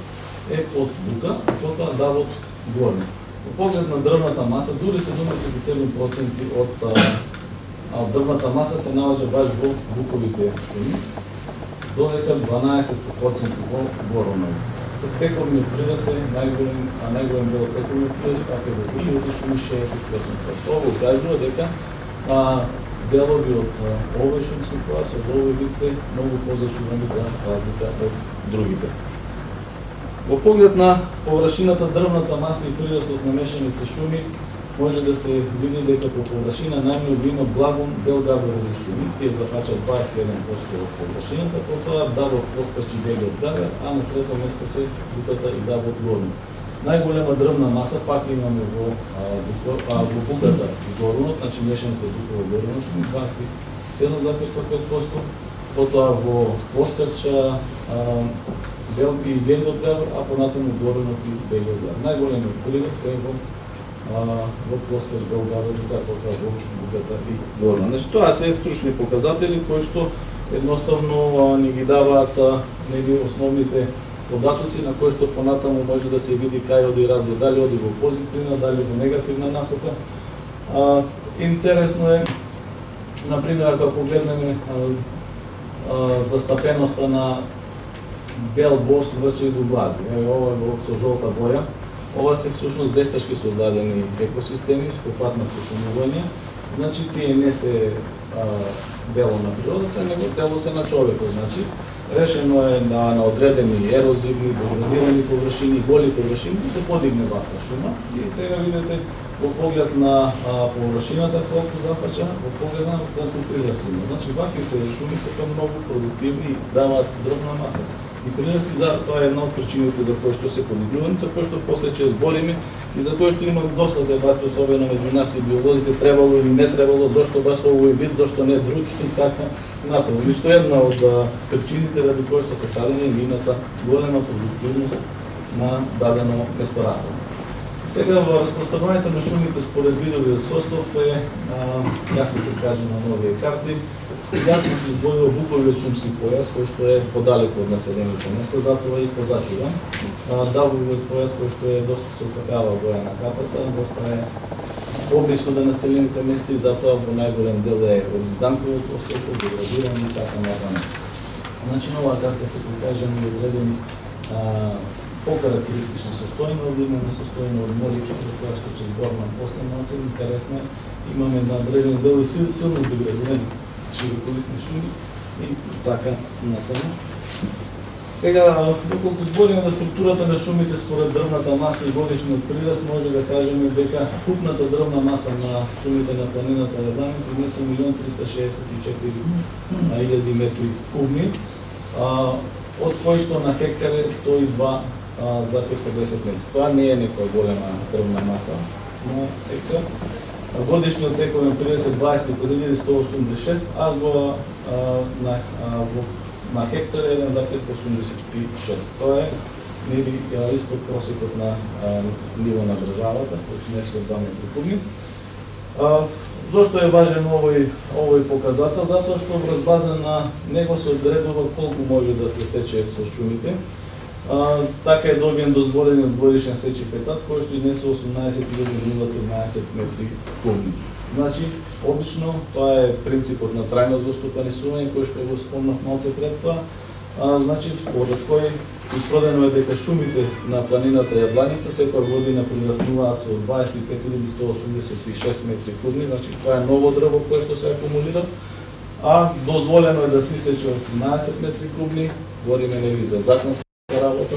е од бука, потоа давот горни. Во поглед на дрвната маса, дури 77% од дрвната маса се наоѓа баш во буковите шуми, додека 12% во боронови. Тековниот прираст е најголем дел од тековниот прираст, пак е во буковите шуми 60%. Тоа укажува дека делови од овој шумски појас, од овој вид се многу позачувани за разлика од другите. Во поглед на површината, дрвната маса и прирастот на мешаните шуми, може да се види дека по површина најмногу има благон белгаворови шуми, тие зафаќаат 21% од површината, потоа давот фоскачи белиот гавер, а на трето место се буката и давот горни. Најголема дрвна маса пак имаме во буката и горунот, значи мешаните буково горуно шуми 27,5%, потоа во фоскача и белиот гавер, а понатаму горунот и белиот гавер. Најголемиот прираст е во фоскач белгавер, потоа во буката и горунот. Значи тоа се стручни показатели кои што едноставно ни ги даваат основните податоци на кои што понатаму може да се види кај оди развој, дали оди во позитивна, дали во негативна насока. Интересно е, например, ако погледнеме застапеноста на бел борс, врче и дублази. Ова е со жолта боја. Ова се всушност вештачки создадени екосистеми по пат на пошумување. Значи, тие не се дело на природата, него дело се на човекот. Значи, решено е на одредени ерозивни, деградирани површини, голи површини да се подигне ваква шума. И сега видите во поглед на површината колку зафаќа, во поглед на колку прираст има. Значи, ваквите шуми се многу продуктивни и даваат дрвна маса. И прираси за тоа е една од причините за кои што се подигнувани, за кои што после ќе збориме и за кои што има доста дебати, особено меѓу нас и биолозите, требало или не требало, зошто баш овој вид, зошто не друг и така натаму. И што една од причините ради кои што се садени е нивната голема продуктивност на дадено месторастан. Сега во распространувањето на шумите според видовиот состав е јасно прикажано на новите карти. Јасно се издвојува буковиот шумски појас, кој што е подалеку од населените места, затоа и позачува. Далговиот појас, кој што е доста со кафеава боја на капата, доста е поблиску до населените места и затоа во најголем дел е од зданковиот простор, деградиран и така натаму. Значи, на оваа карта се прикажани и одредени по-карактеристични состојни, одредени состојни од морите, за која што ќе зборувам после малце, интересно е. Имаме на одреден дел и силно деградирани широколисни шуми и така натаму. Сега, доколку збориме за структурата на шумите според дрвната маса и годишниот прираст, може да кажеме дека купната дрвна маса на шумите на планината Јабланица изнесува 1.364.000 метри кубни, од кои што на хектар е 102,50 метри. Тоа не е некоја голема дрвна маса на хектар. Годишниот тековен прираст е 20.186, а на хектар е 1,86. Тоа е нели испод просекот на ниво на државата, кој се несува за метри кубни. Зошто е важен овој показател? Затоа што врз база на него се одредува колку може да се сече со шумите. Така е добиен дозволениот годишен сечив етат, кој што изнесува 18.013 метри кубни. Значи, обично, тоа е принципот на трајно застопанисување, кој што го спомнав малце пред тоа. Значи, според кој утврдено е дека шумите на планината Јабланица секоја година прираснуваат со 25.186 метри кубни, значи тоа е ново дрво кое што се акумулира, а дозволено е да се исече 18 метри кубни, говориме нели за законска работа,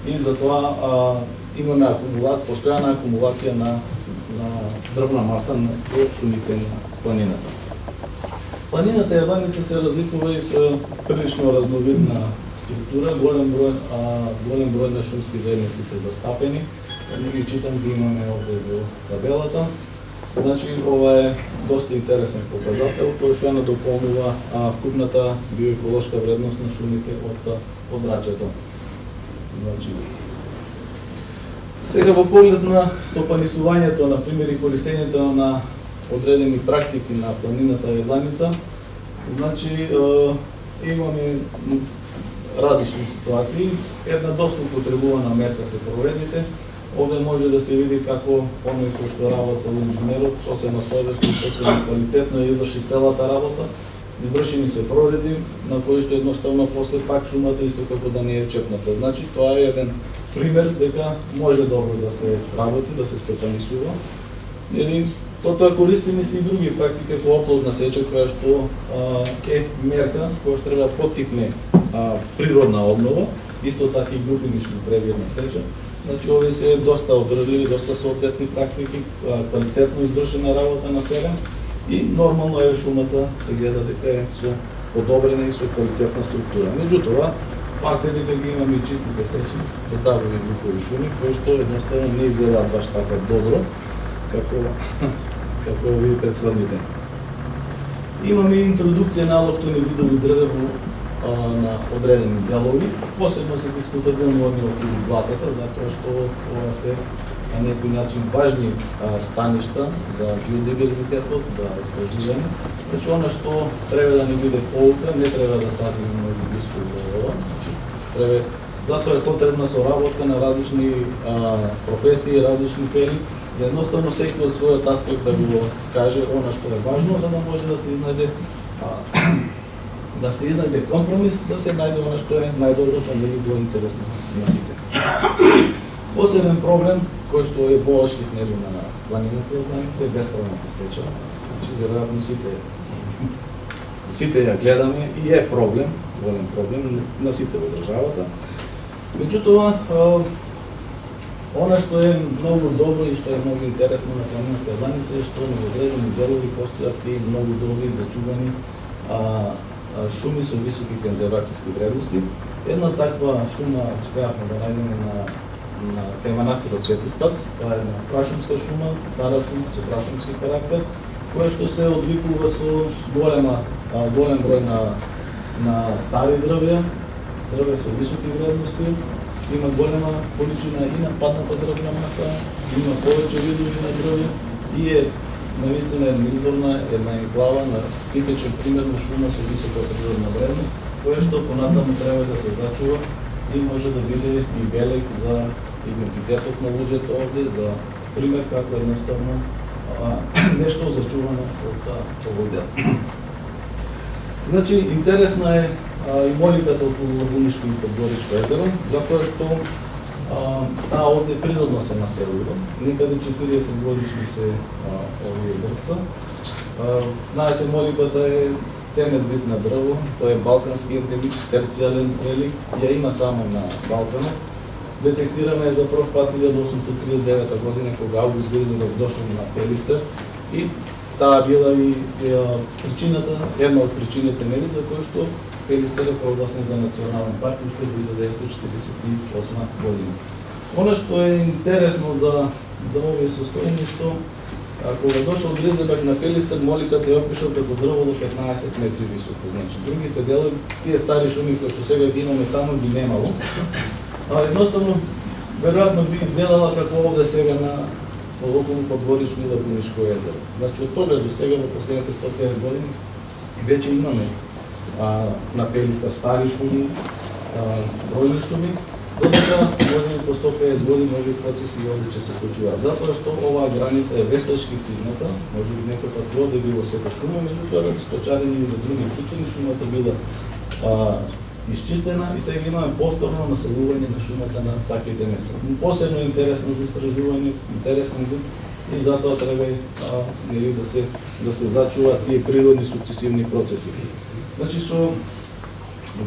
и затоа имаме постојана акумулација на дрвна маса во шумите на планината. Планината Јабланица се разликува и со прилично разновидна структура, голем број на шумски заедници се застапени. Не ги читам, ги имаме овде во табелата. Значи, ова е доста интересен показател, кој што ја надополнува вкупната биоеколошка вредност на шумите од рачето. Значи, сега во поглед на стопанисувањето, например, и користењето на одредени практики на планината Јабланица, значи, имаме различни ситуации. Една доста употребувана мерка се проведите. Овде може да се види како оној кој што работа инженерот, сосема совесно, сосема квалитетно изврши целата работа. Извршени се прореди, на кои што едноставно после пак шумата исто како да не е чепната. Значи, тоа е еден пример дека може добро да се работи, да се стопанисува. Или потоа користиме се и други практики како оплодна сеча, која што е мерка која што треба поттикне природна обнова, исто така и групинична превирна сеча. Значи, овие се доста одржливи, доста соодветни практики, квалитетно извршена работа на терен и нормално е шумата се гледа дека е со подобрена и со квалитетна структура. Меѓутоа, факт е дека ги имаме и чистите сечи, додагови букови шуми, кои што едноставно не изгледаат баш така добро, како овие претходните. Имаме и интродукција на алоктони видови дрве на одредени делови, посебно се дискутабилни одни околу блатата, затоа што ова се на некој начин важни станишта за биодиверзитетот, за истражување. Значи, она што треба да не биде поука, не треба да садиме многу блиску до ова, значи, треба затоа е потребна соработка на различни професии, различни пери, за едноставно секој од својот аспект да го каже она што е важно, за да може да се изнајде компромис, да се најде она што е најдоброто, да ги го интересно на сите. Посебен проблем кој што е воочлив на планината од граница е бесправната сеча. Значи, веројатно сите ја гледаме и е проблем, голем проблем на сите во државата. Меѓутоа, она што е многу добро и што е многу интересно на планината од граница е што на одредени делови постојат и многу добри зачувани шуми со високи конзервацијски вредности. Една таква шума успеавме да најдеме кај манастирот Свети Спас, тоа е една прашумска шума, стара шума со прашумски карактер, која што се одликува со голем број на стари дрвја со високи вредности, има голема количина и на падната дрвна маса, има повеќе видови на дрвја и е наистина една изворна, една енклава на типичен пример на шума со висока природна вредност, која што понатаму треба да се зачува и може да биде и белег за идентитетот на луѓето овде, за пример како едноставно нешто зачувано од овој дел. Значи, интересна е и моликата околу Лабунишко и Подгоричко езеро, затоа што таа овде природно се населува. Некаде 40 годишни се овие дрвца. Знаете, моликата е ценет вид на дрво, тоа е балкански ендемит, терцијален реликт, ја има само на Балканот. Детектираме за прв пат 1839 година кога Август Гризелов дошол на Пелистер и таа била и причината, една од причините нели за кој што Пелистер е прогласен за национален парк уште 1948 година. Она што е интересно за овие состојања што кога дошол Гризелберг на Пелистер, моликата е опишал како дрво до 15 метри високо. Значи, другите делови, тие стари шуми кои што сега ги имаме таму ги немало. Едноставно, веројатно би изгледала како овде сега на околу Подгоричко и Лабунишко езеро. Значи, од тогаш до сега, во последните 150 години, веќе имаме на Пелистер стари шуми, бројни шуми, додека може би по 150 години овие процеси и овде ќе се случуваат. Затоа што оваа граница е вештачки сигната, може би некој пат оде било сека шума, меѓутоа ради сточарени или други причини шумата била исчистена и сега имаме повторно населување на шумата на таквите места. Посебно интересно за истражување, интересен вид и затоа треба да се зачуваат тие природни сукцесивни процеси. Значи со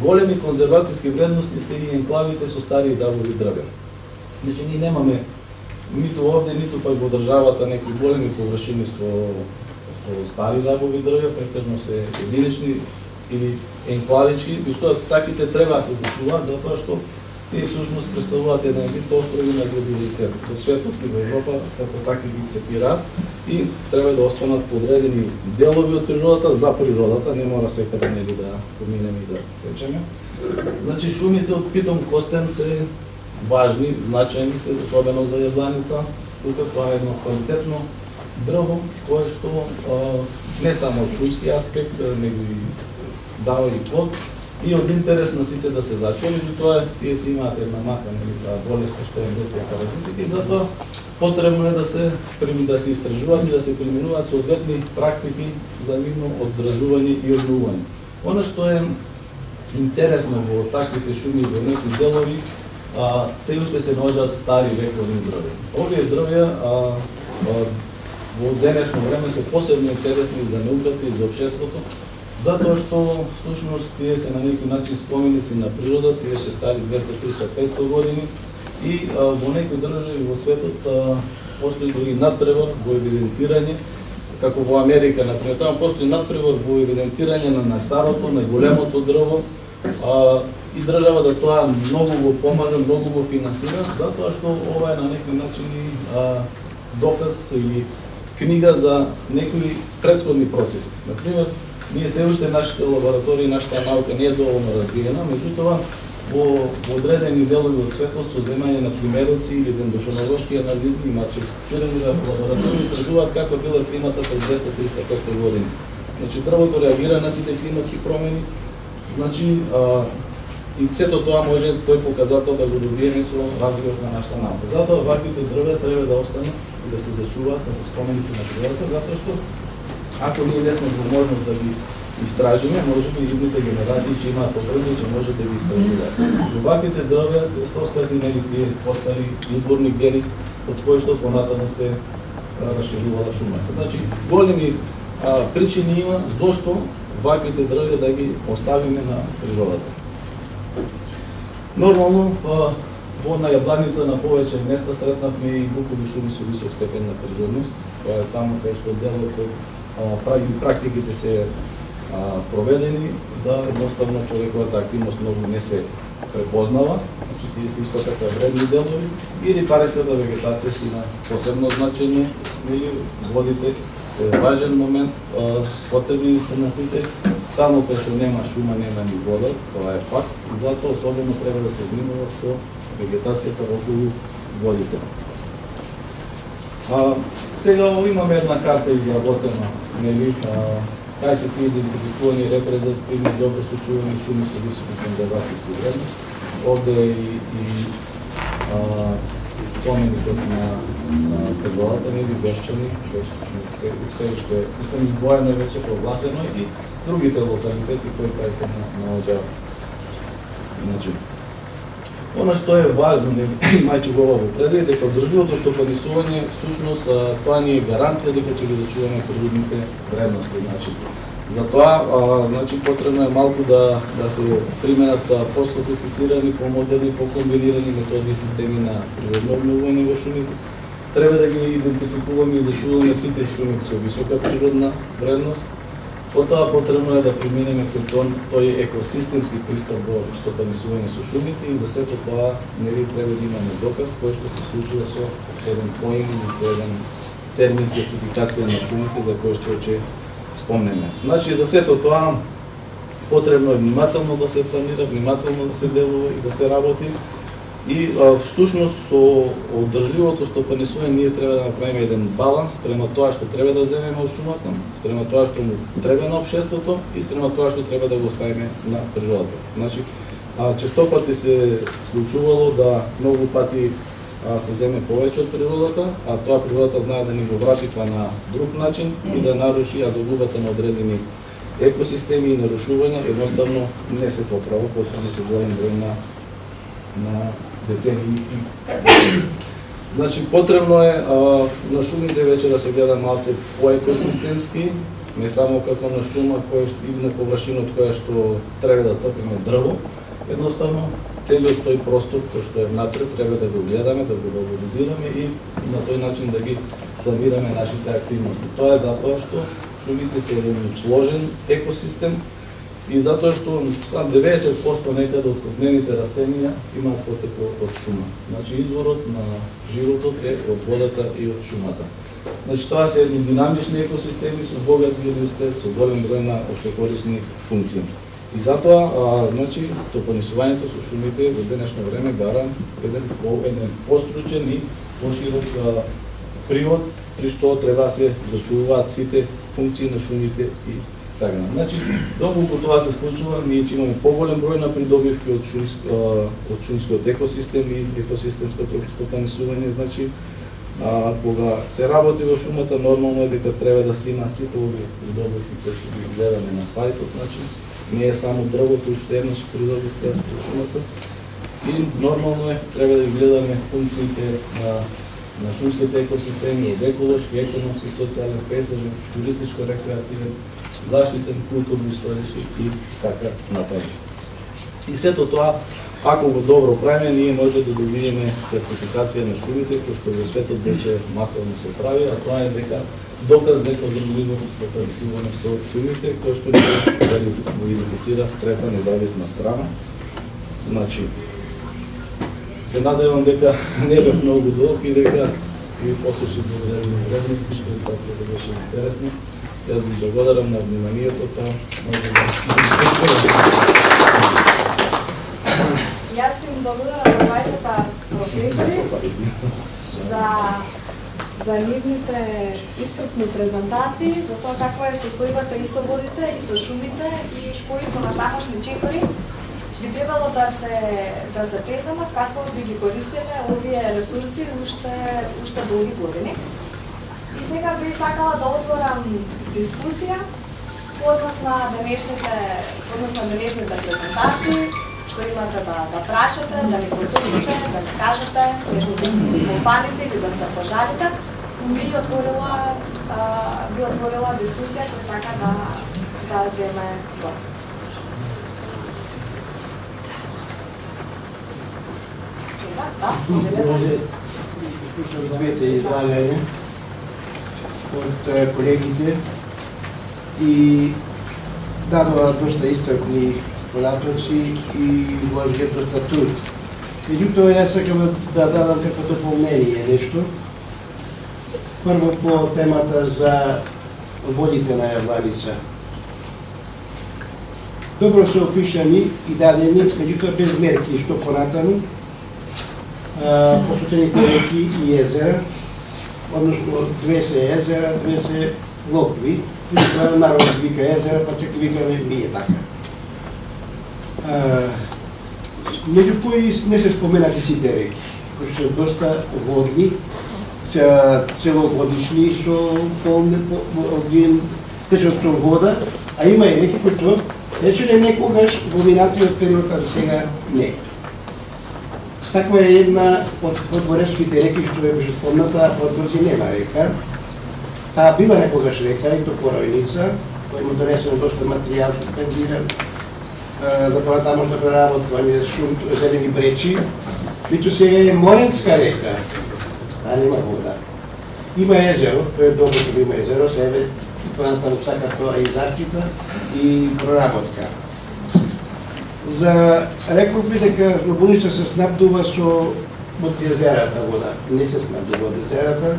големи конзервацијски вредности се и енклавите со стари дабови дрвја. Значи ние немаме ниту овде, ниту пак во државата некои големи површини со стари дабови дрвја, претежно се единични или енклавички, и што таките треба да се зачуваат, затоа што тие всушност представуваат еден вид острови на биодиверзитет. Во светот и во Европа како такви ги третираат и треба да останат подредени делови од природата за природата, не мора секаде нели да поминеме и да сечеме. Значи шумите од питом костен се важни, значајни се, особено за јабланица. Тука тоа е едно квалитетно дрво, кое што не само од шумски аспект, него и дава и плод и од интерес на сите да се зачува, меѓутоа тие си имаат една мака, нели, болест што е ендотија паразитите и затоа потребно е да се истражуваат и да се применуваат соодветни практики за нивно оддржување и обновување. Она што е интересно во таквите шуми во некои делови, се уште се наоѓаат стари вековни дрвја. Овие дрвја во денешно време се посебно интересни за науката и за општеството, затоа што всушност тие се на некој начин споменици на природа, тие се стари 200, 300, 500 години и во некои држави во светот постои дори надпревар во евидентирање, како во Америка, например, таму постои надпревар во евидентирање на најстарото, најголемото дрво и државата тоа многу го помага, многу го финансира, затоа што ова е на некој начин и доказ или книга за некои претходни процеси. Например, ние се уште нашите лаборатории, нашата наука не е доволно развиена, меѓутоа во одредени делови од светот со земање на примероци или дендрофенолошки анализи имаат софистицирани лаборатории утврдуваат каква била климата пред 200, 300, 500 години. Значи дрвото реагира на сите климатски промени. Значи И сето тоа може тој показател да го добиеме со развојот на нашата наука. Затоа ваквите дрвја треба да останат и да се зачуваат како споменици на природата, затоа што ако ние не сме во можност да ги истражиме, може би идните генерации ќе имаат потреба, ќе може да ги истражуваат. Ваквите дрвја се составени на постари изборни гени од кои што понатаму се расширувала шумата. Значи, големи причини има зошто ваквите дрвја да ги оставиме на природата. Нормално, во на јабланица на повеќе места сретнавме и букови шуми со висок степен на природност. Тоа е таму кај што делот практиките се спроведени, да едноставно човековата активност многу не се препознава, значи тие се исто така вредни делови, и рипарската вегетација си има посебно значење, или водите се важен момент, потребни се на сите, таму кај што нема шума, нема ни вода, тоа е факт, и затоа особено треба да се внимава со вегетацијата околу водите. Сега имаме една карта изработена, нели, кај се тие идентификувани репрезентативни добро сочувани шуми со високи конзервацијски вредност. Овде е и споменикот на природата, нели, Бешчани, се уште, мислам, издвоено е веќе прогласено, и другите локалитети кои кај се наоѓаат. Значи, она што е важно, имајќи го во предвид, дека одржливото стопанисување, всушност, тоа ни е гаранција дека ќе ги зачуваме природните вредности. Значи, затоа, значи, потребно е малку да се применат по-софистицирани, по-модерни, по-комбинирани методи и системи на природно обновување во шумите. Треба да ги идентификуваме и зачуваме сите шуми со висока природна вредност. Потоа потребно е да преминеме кон тој екосистемски пристап во стопанисување со шумите, и за сето тоа нели треба да имаме доказ кој што се случува со еден поим или со еден термин сертификација на шумите за кој што ќе спомнеме. Значи, за сето тоа потребно е внимателно да се планира, внимателно да се делува и да се работи. И всушност со одржливото стопанисување ние треба да направиме еден баланс према тоа што треба да земеме од шумата, према тоа што му треба на општеството и према тоа што треба да го оставиме на природата. Значи, честопати се случувало да многу пати се земе повеќе од природата, а тоа природата знае да ни го врати па на друг начин и да наруши, загубата на одредени екосистеми и нарушувања едноставно не се поправа, потреба се голем број на децении. Значи, потребно е на шумите веќе да се гледа малце по-екосистемски, не само како на шума или на површина од која што треба да црпиме дрво. Едноставно, целиот тој простор кој што е внатре треба да го гледаме, да го валоризираме и на тој начин да ги планираме нашите активности. Тоа е затоа што шумите се еден сложен екосистем, и затоа што 90% некаде од крупнените растенија имаат потекло од шума. Значи, изворот на животот е од водата и од шумата. Значи, тоа се едни динамични екосистеми со богат биodiверзитет, со голем број на општекорисни функции. И затоа, значи, стопанисувањето со шумите во денешно време бара еден постручен и поширок привод, при што треба се зачувуваат сите функции на шумите и така. Значи, доколку тоа се случува, ние ќе имаме поголем број на придобивки од шумскиот екосистем и екосистемското стопанисување. Значи, кога се работи во шумата, нормално е дека треба да се имаат сите овие придобивки кои што ги гледаме на сајтот. Значи, не е само дрвото, уште еднаш придобивка од шумата. И нормално е, треба да ги гледаме функциите на шумските екосистеми од еколошки, економски, социјален, пейзажен, туристичко-рекреативен, заштитен, културно-историски и така натаму. И сето тоа, ако го добро правиме, ние може да добиеме сертификација на шумите, кој што во светот веќе масовно се прави, а тоа е дека доказ дека одржливото стопанисување со шумите, кој што ни го идентифицира трета независна страна. Значи, се надевам дека не бев многу долг и дека ви посочи одредени вредности, презентацијата беше интересна. Јас ви благодарам на вниманието. Јас им благодарам на двајцата професори за нивните исцрпни презентации, за тоа каква е состојбата и со водите, и со шумите, и кои понатамошни чекори би требало да се преземат како да ги користиме овие ресурси уште долги години. И сега би сакала да отворам дискусија односно денешните презентации, што имате да прашате, да ни посетите, да ни кажете, нешто да ни попаните или да се пожалите. Би отворила дискусија која сака да земе слово. Може слушам двете излагања од колегите и дадоа доста истрпни податоци и вложија доста труд. Меѓутоа, јас сакам да дадам како дополнение нешто. Прво по темата за водите на Јабланица. Добро се опишани и дадени, меѓутоа без мерки што понатаму, посочените реки и езера, односно две се езера, две се локви, народот вика езера, па чак викаме ние така. Меѓу кои не се споменати сите реки, кои се доста водни, целогодишни, со течат со вода, а има и реки кои што речене некогаш во минатиот период, а сега не. Таква е една од подгорешките реки што беше спомната, Подгорци нема река. Таа била некогаш река, и то Поројница, кој му донесено доста материјал, пендиран, за понатамошно преработвање зелени бречи. Меѓутоа сега е моренска река, таа нема вода. Има езеро, тоа е добро да има езеро, себе понатаму сака тоа и заштита и проработка. Реков би дека Лабуништа се снабдува од езерата вода, не се снабдува од езерата.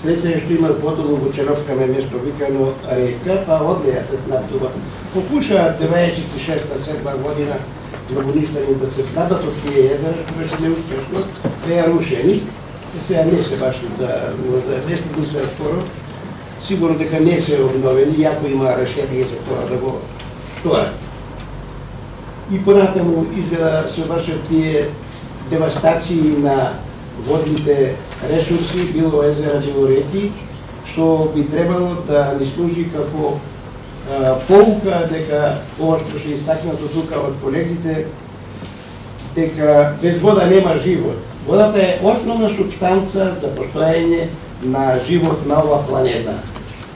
Следење што има подолбоченовка на место викано река, па од неја се снабдува. Покушаат 96-7 година Лабуништани да се снабдат од тие езера, што беше неуспешно, беа рушени. Сега не се баш нешто го се скоро. Сигурно дека не се обновени, иако има решение за тоа да го сторат. И понатаму изгледа се вршат тие девастации на водните ресурси, било езера, било реки, што би требало да ни служи како поука дека ова што се истакнато тука од колегите, дека без вода нема живот. Водата е основна субстанца за постоење на живот на оваа планета.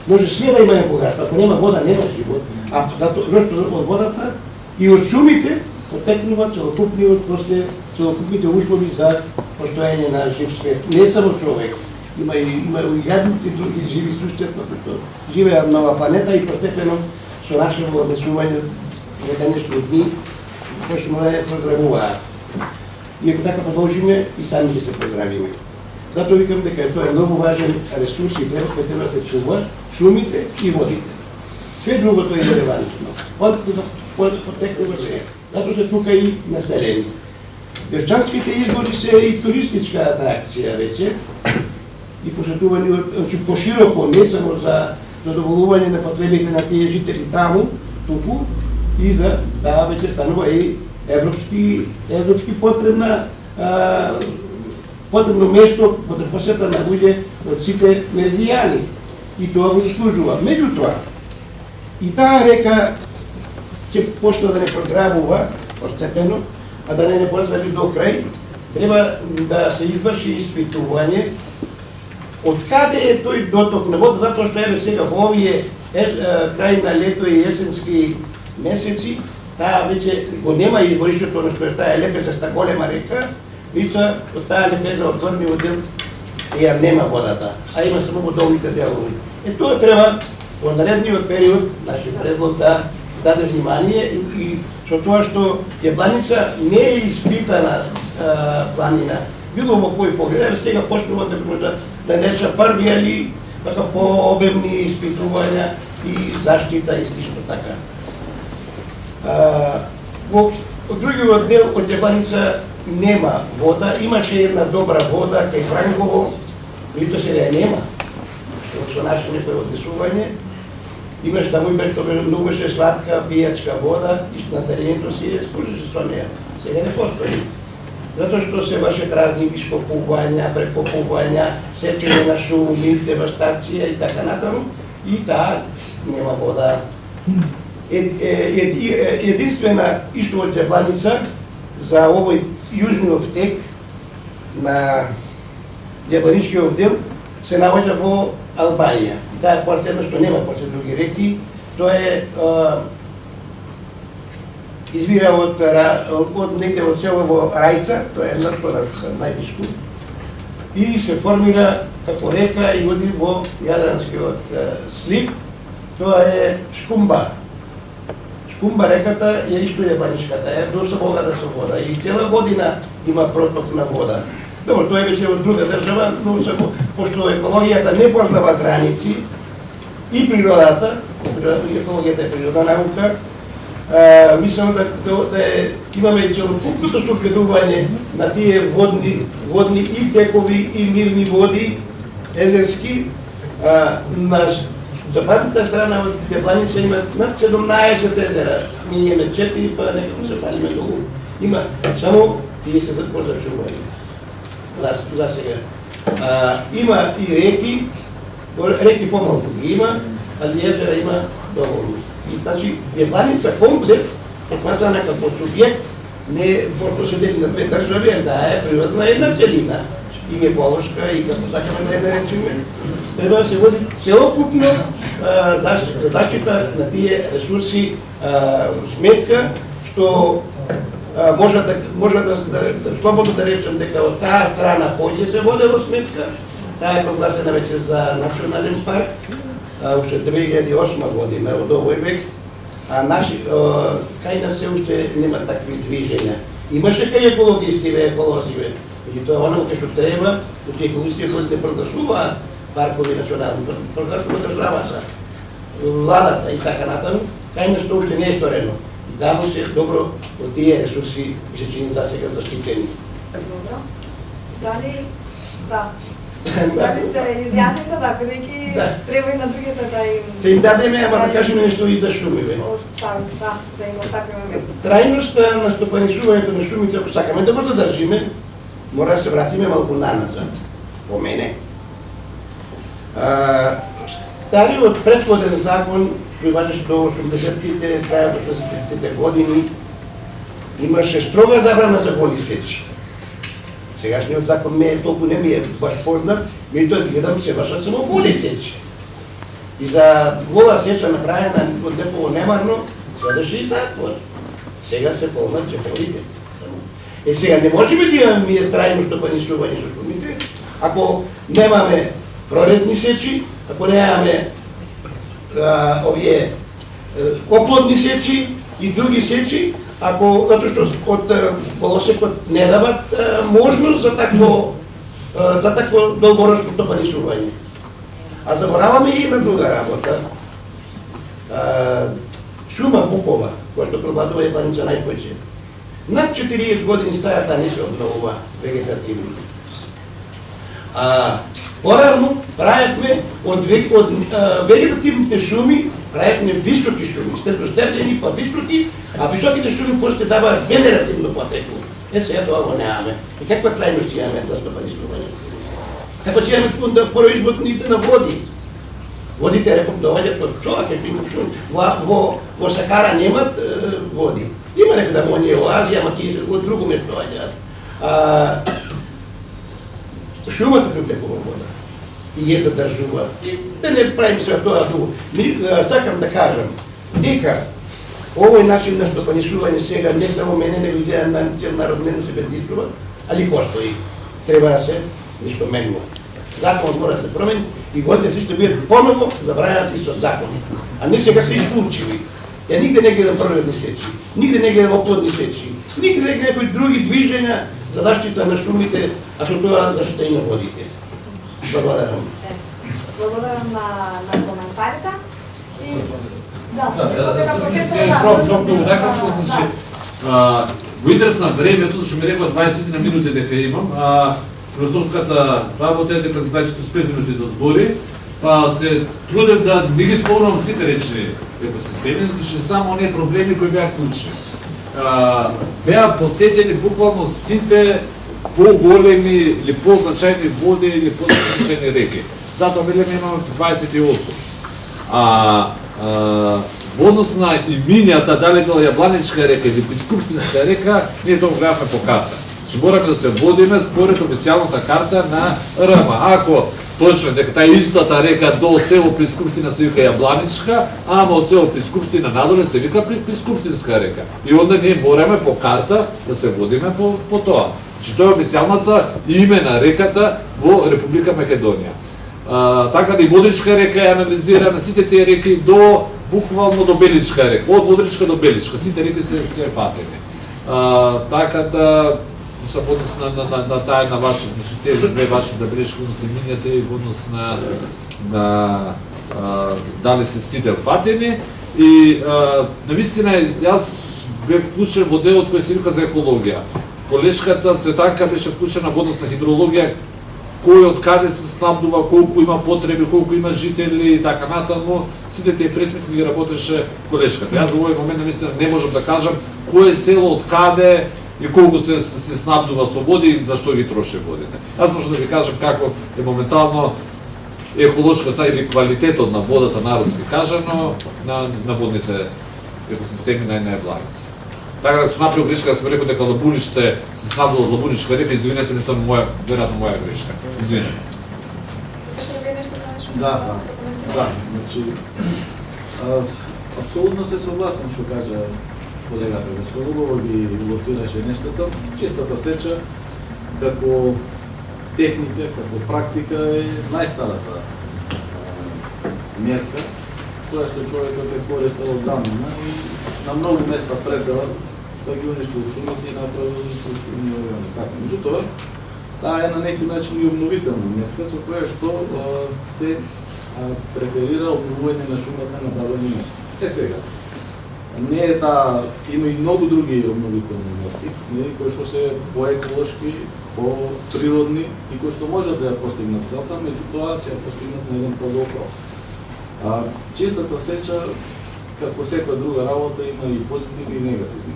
Може све да имаме богатство, ако нема вода нема живот, а зашто од водата и од шумите потекнува целокупните услови за постоење на жив свет. Не само човек, има и јадници, други живи суштетно, што живеат на оваа планета и постепено со нашето однесување во денешни дни, кој што може да програмуваат. И ако така продолжиме, и сами ќе се поздравиме. Затоа викам дека тоа е многу важен ресурс и треба да се чува шумите и водите. Све другото е релевантно. Потекнува се. Затоа се тука и населени. Девчанските избори се и туристичка атракција веќе и посетувани пошироко, не само за задоволување на потребите на тие жители таму, туку, и за таа веќе станува и европски потребно место во посета на луѓе од сите меридијани. И тоа го заслужува. Меѓутоа, и таа река ќе почне да не програмува постепено, а да не поздрави до крај, треба да се изврши испитување од каде е тој доток на вода, затоа што еве сега во овие крај на лето и есенски месеци, таа веќе го нема изворишето на што таа лепезаста голема река, и тоа од таа лепеза од горниот дел ја нема водата, а има само во долните делови. Тоа треба во наредниот период нашиот предлог да даде внимание и со тоа што Јабланица не е испитана планина. Било во кој поглед, сега почнувате можда да реча први или така пообемни испитувања и заштита и слично така. Во другиот дел од Јабланица нема вода, имаше една добра вода кај Франково, меѓутоа сега нема. Со наше некој однесување имаш таму и многу беше сладка пијачка вода и на теренето си служеше со неја. Сега не постои. Затоа што се вршат разни ископувања, прекопувања, сечење на шуми, девастација и така натаму, и таа нема вода. Единствена исто џебаница за овој јужниот тек на џебаничкиот дел се наоѓа во Албанија. Таа е последно што нема после други реки, тоа е извира од негде од село Рајца, тоа е најблиску, и се формира како река и оди во Јадранскиот слив, тоа е Шкумба. Шкумба реката е исто џебаничката, е доста богата со вода и цела година има проток на вода. Добро, тоа е веќе од друга држава, но само пошто екологијата не познава граници и природата, екологијата е природна наука, мислам да имаме и целокупното согледување на тие водни и текови и мирни води, езерски. На западната страна од џебаница има над 17 езера. Ние имаме 4, па некако се палиме долу. Има само тие се позачувани. За сега. Има и реки помалку ги има, али езера има доволно. И значи џебаница комплет опазвана како субјект не пошто се дели на две држави, да е природна една целина. И еколошка, и како сакаме да ја наречеме, треба да се води целокупно заштита на тие ресурси, сметка, што може да слободно да речем дека од таа страна поќе се водело сметка, таа е прогласена веќе за национален парк, уште 2008 година од овој век, а кај нас се уште нема такви движења. Имаше кај екологистиве, еколозиве, меѓутоа оно кај што треба, че екологистиве кои не прогласуваат паркови национални, прогласува државата, владата и така натаму, кај нас тоа уште не е сторено. И таму се добро од тие ресурси се чини за сега заштитени. Добро. Дали се изјасните бидејќи треба и на другите да им... Се им дадеме, ама да кажеме нешто и за шумиве. Да им остапиме место. Трајноста на стопанисувањето на шумите, ако сакаме да го задржиме, мора да се вратиме малку наназад, по мене. Стариот претходен закон, кој важеше до 80-тите, крајот од 80-тите години, имаше строга забрана за голи сечи. Сегашниот закон толку не ми е баш познат, меѓутоа гледам се вршат само голи сечи. И за гола сеча направена од непово немарно, следеше и затвор. Сега се полнат чеповите. Сега не можеме да имаме трајно стопанисување со шумите, ако немаме проредни сечи, ако немаме овие оплодни сечи и други сечи, затоа што од полосекот не дават можност за такво долгорочно стопанисување. А забораваме и една друга работа. Шума букова, која што превладува џебаница најпојче. Над 40 години стајата не се обновува вегетативно. Порано правевме од вегетативните шуми, правевме високи шуми, степлени па високи, а високите шуми после даваат генеративно потекло. Сега тоа го немаме. И каква трајност имаме за стопанисување? Како си имаме да производните на води? Водите, реком, доаѓаат од Човаке, во Сахара немат води. Има некоја воње во Азија, ама тие од друго место доаѓаат. Шумата привлекува вода и ја задржува. Да не правим се тоа друго. Сакам да кажам дека овој начин на стопанисување сега не само мене, него и на цел народ не се бендиструват, али постои. Треба да се нешто менува. Законот мора да се промени и водите се ќе бидат поново забранети со закон. А не сега се исклучиви. Ја нигде не гледам проредни сечи, нигде не гледам оплодни сечи, нигде не гледам некои други движења за заштита на шумите, а со тоа заштита и на водите. Благодарам. Благодарам на коментарите. Во интерес на времето, што ми рекла 20 на минути дека имам, прозорската работа е дека за 45 минути да збори, Па се трудев да не ги спомнам сите речни екосистеми, зашто само оние проблеми кои беа клучни. Беа посетени буквално сите поголеми или позначајни води или позначајни реки. Затоа велеме имаме 28. Во однос на имињата, дали била Јабланичка река или Бискупштинска река, ние тоа гледавме по карта. Че мораме да се водиме според официјалната карта на РМ. Ако точно дека таа истата река до село Бискупштина се вика Јабланичка, ама од село Бискупштина надоле се вика Бискупштинска река. И онда ние мораме по карта да се водиме по тоа. Че тоа е официјалната име на реката во Република Македонија. Така да и Модричка река е анализирана, сите тие реки до буквално до Беличка река, од Модричка до Беличка, сите реки се фатени. Така да со однос на таа на ваши, тези две ваши забелешки на семињата и во однос на дали се сите фатени и навистина јас бев вклучен во делот кој се вика за екологија. Колешката се така беше вклучена во однос на хидрологија, кој од каде се снабдува, колку има потреби, колку има жители и така натаму, сите тие пресметки ги работеше колешката. Јас во овој момент наистина не можам да кажам кое село од каде и колку се снабдува со води и зашто ги троши водите. Јас можам да ви кажам како е моментално еколошка са или квалитетот на водата, народски кажано, на водните екосистеми на Јабланица. Така да се направил грешка, да сме рекол дека Лабуниште се снабдува од Лабунишка река, извинете, не сум веројатно моја грешка. Извинете. Да, значи апсолутно се согласен што кажа колегата Господова, ги лоцираше нештото. Чистата сеча како техника, како практика е најстарата мерка, која што човекот е користел оддавна и на многу места предела да ги уништил шумите и направил инфраструктурни райони. Така, меѓутоа, таа е на некој начин и обновителна мерка со која што се преферира обновување на шумата на дадени места. Сега, не е таа, има и многу други обновителни мерки, кои што се поеколошки, по-природни и кои што може да ја постигнат целта, меѓутоа ќе ја постигнат на еден по-долг рок. Чистата сеча, како секоја друга работа, има и позитивни и негативни.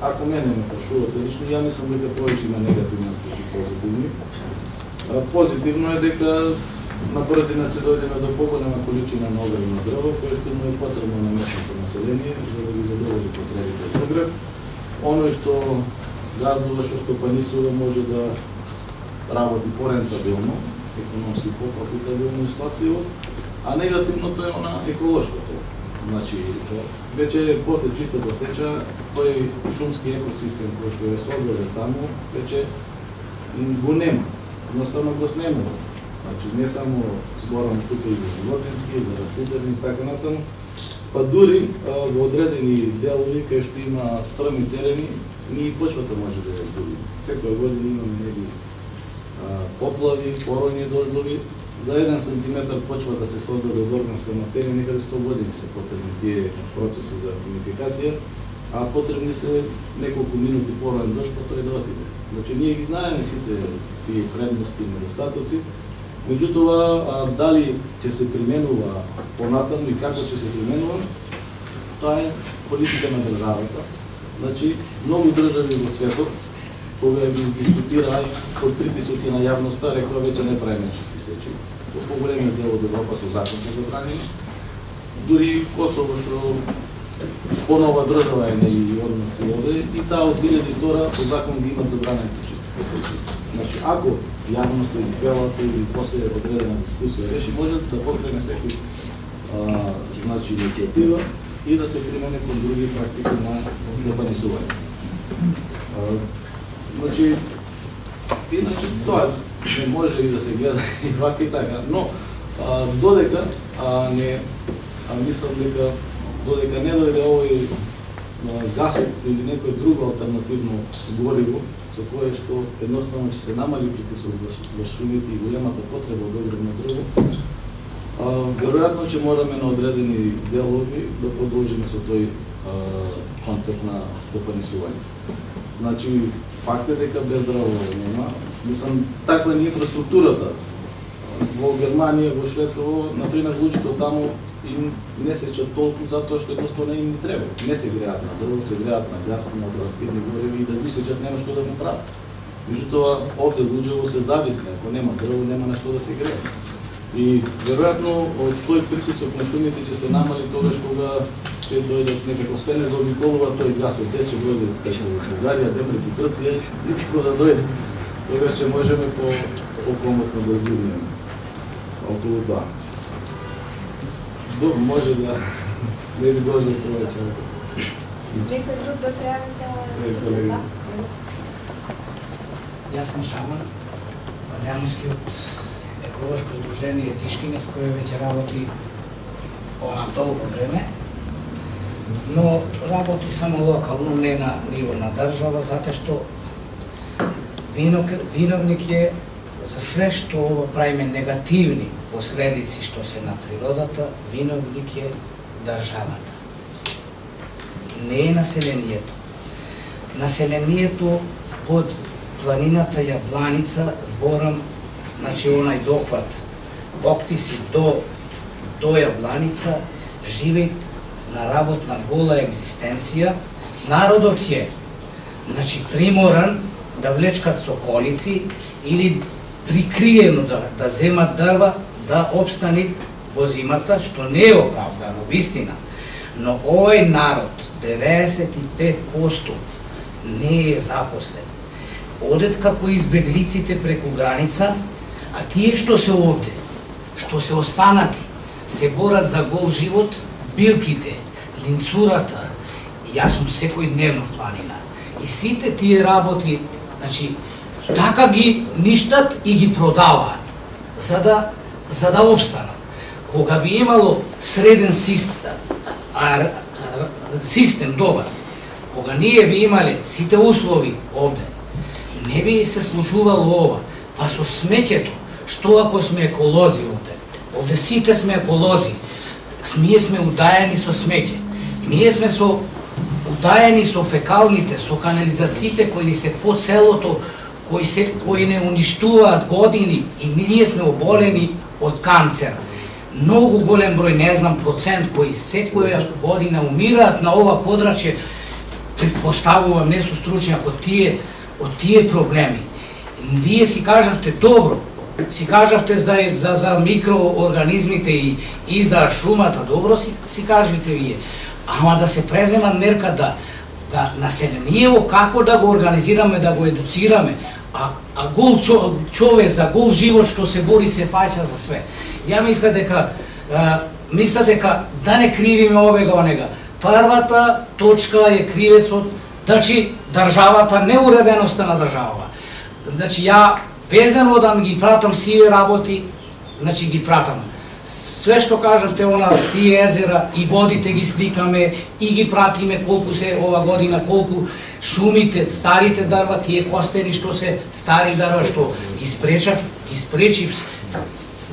Ако мене ме прашувате лично, ја мислам дека повеќе има негативни и позитивни. Позитивно е дека на брзина ќе дојдеме до поголема количина на огревно дрво, кое што му е потребно на местното население, за да ги задоволи потребите за огрев. Оно што газдува, што стопанисува, може да работи порентабилно, економски по-профитабилно и сплатливо, а негативното е она еколошкото. Значи, веќе после чистата сеча, тој шумски екосистем кој што е создаден таму, веќе го нема, едноставно го снемува. Значи, не само зборам тука и за животински, и за растителни и така натаму, па дури во одредени делови кај што има стрми терени, ни и почвата може да ја изгуби. Секоја година имаме неги поплави, поројни дождови. За 1 сантиметар почва да се создаде од органска материја, некаде 100 години се потребни тие процеси за хумификација, а потребни се неколку минути пороен дожд, па тој да отиде. Значи, ние ги знаеме сите тие предности и недостатоци, меѓутоа, дали ќе се применува понатаму и како ќе се применува, тоа е политика на државата. Значи, многу држави во светот, кога ги дискутира и под притисоци на јавноста, рекоа веќе не правиме чисти сечи. Во поголемиот дел од Европа со закон се забранени. Дури Косово, што понова држава е и од нас се оде, и таа од 2002 со закон ги имат забранените чистите сечи. Значи, ако јавноста или велата или после одредена дискусија реши, може да покрене секој значи иницијатива и да се примене кон други практики на стопанисување. Значи, иначе тоа не може и да се гледа и вака и така, но додека мислам дека додека не дојде овој гасот или некој друго алтернативно гориво со кое што едноставно ќе се намали притисок во шумите и големата потреба од огревно дрво, веројатно ќе мораме на одредени делови да продолжиме со тој концепт на стопанисување. Значи, факт е дека без дрво нема. Мислам, таква ни инфраструктурата во Германија, во Шведска, например, луѓето таму им не сечат толку затоа што едноставно им не треба. Не се греат на дрво, се греат на газ, на алтернативни гориви и да го сечат нема што да го прават. Меѓутоа, овде луѓето се зависни, ако нема дрво, нема на што да се грее. И веројатно од тој притисок на шумите ќе се намали тогаш кога ќе дојдат некако све не заобиколува тој газ од ќе дојде кај Бугарија, Демрет и Грција и како да дојде. Тогаш ќе можеме по-комотно да здивнеме околу тоа. Добро, може да не би должно повеќе. Нешто друг да се јави за колеги. Јас сум Шаман Адемовски од еколошко здружение Тишкинес, кој веќе работи долго време, но работи само локално, не на ниво на држава, затоа што виновник е за све што ова правиме негативни последици што се на природата, виновник е државата. Не е населението. Населението под планината Јабланица, зборам, значи онај дохват Боктиси до Јабланица, живеат на работна гола екзистенција. Народот е, значи, приморан да влечкат соколици или прикриено да земат дрва, да обстанат во зимата, што не е оправдано, вистина. Но овој народ, 95% не е запослен. Одет како избеглиците преку граница, а тие што се овде, што се останати, се борат за гол живот, билките, линцурата, јас сум секојдневно в планина. И сите тие работи, значи, така ги ништат и ги продаваат, за да обстанат. Кога би имало среден систем добар, кога ние би имале сите услови овде, не би се случувало ова. Па со смеќето, што ако сме еколози овде? Овде сите сме еколози. Ние сме удаени со смеќе. Ние сме удаени со фекалните, со канализациите кои ни се по селото, кои не уништуваат години и ние сме оболени од канцер. Многу голем број, не знам процент, кои секоја година умираат на ова подрачје, предпоставувам, не су стручњак од тие проблеми. Вие си кажавте добро, си кажавте за микроорганизмите и за шумата, добро си кажете вие. Ама да се презема мерка да населението како да го организираме, да го едуцираме, а гол човек за гол живот што се бори се фаќа за све. Ја мисля дека да не кривиме овега онега. Првата точка е кривецот, значи државата, неуреденоста на државава. Значи ја везено да ги пратам сиве работи, значи ги пратам. Све што кажавте, тие езера и водите ги сликаме и ги пратиме колку се ова година, колку шумите, старите дрва, тие костени што се стари дрва, што ги спречив,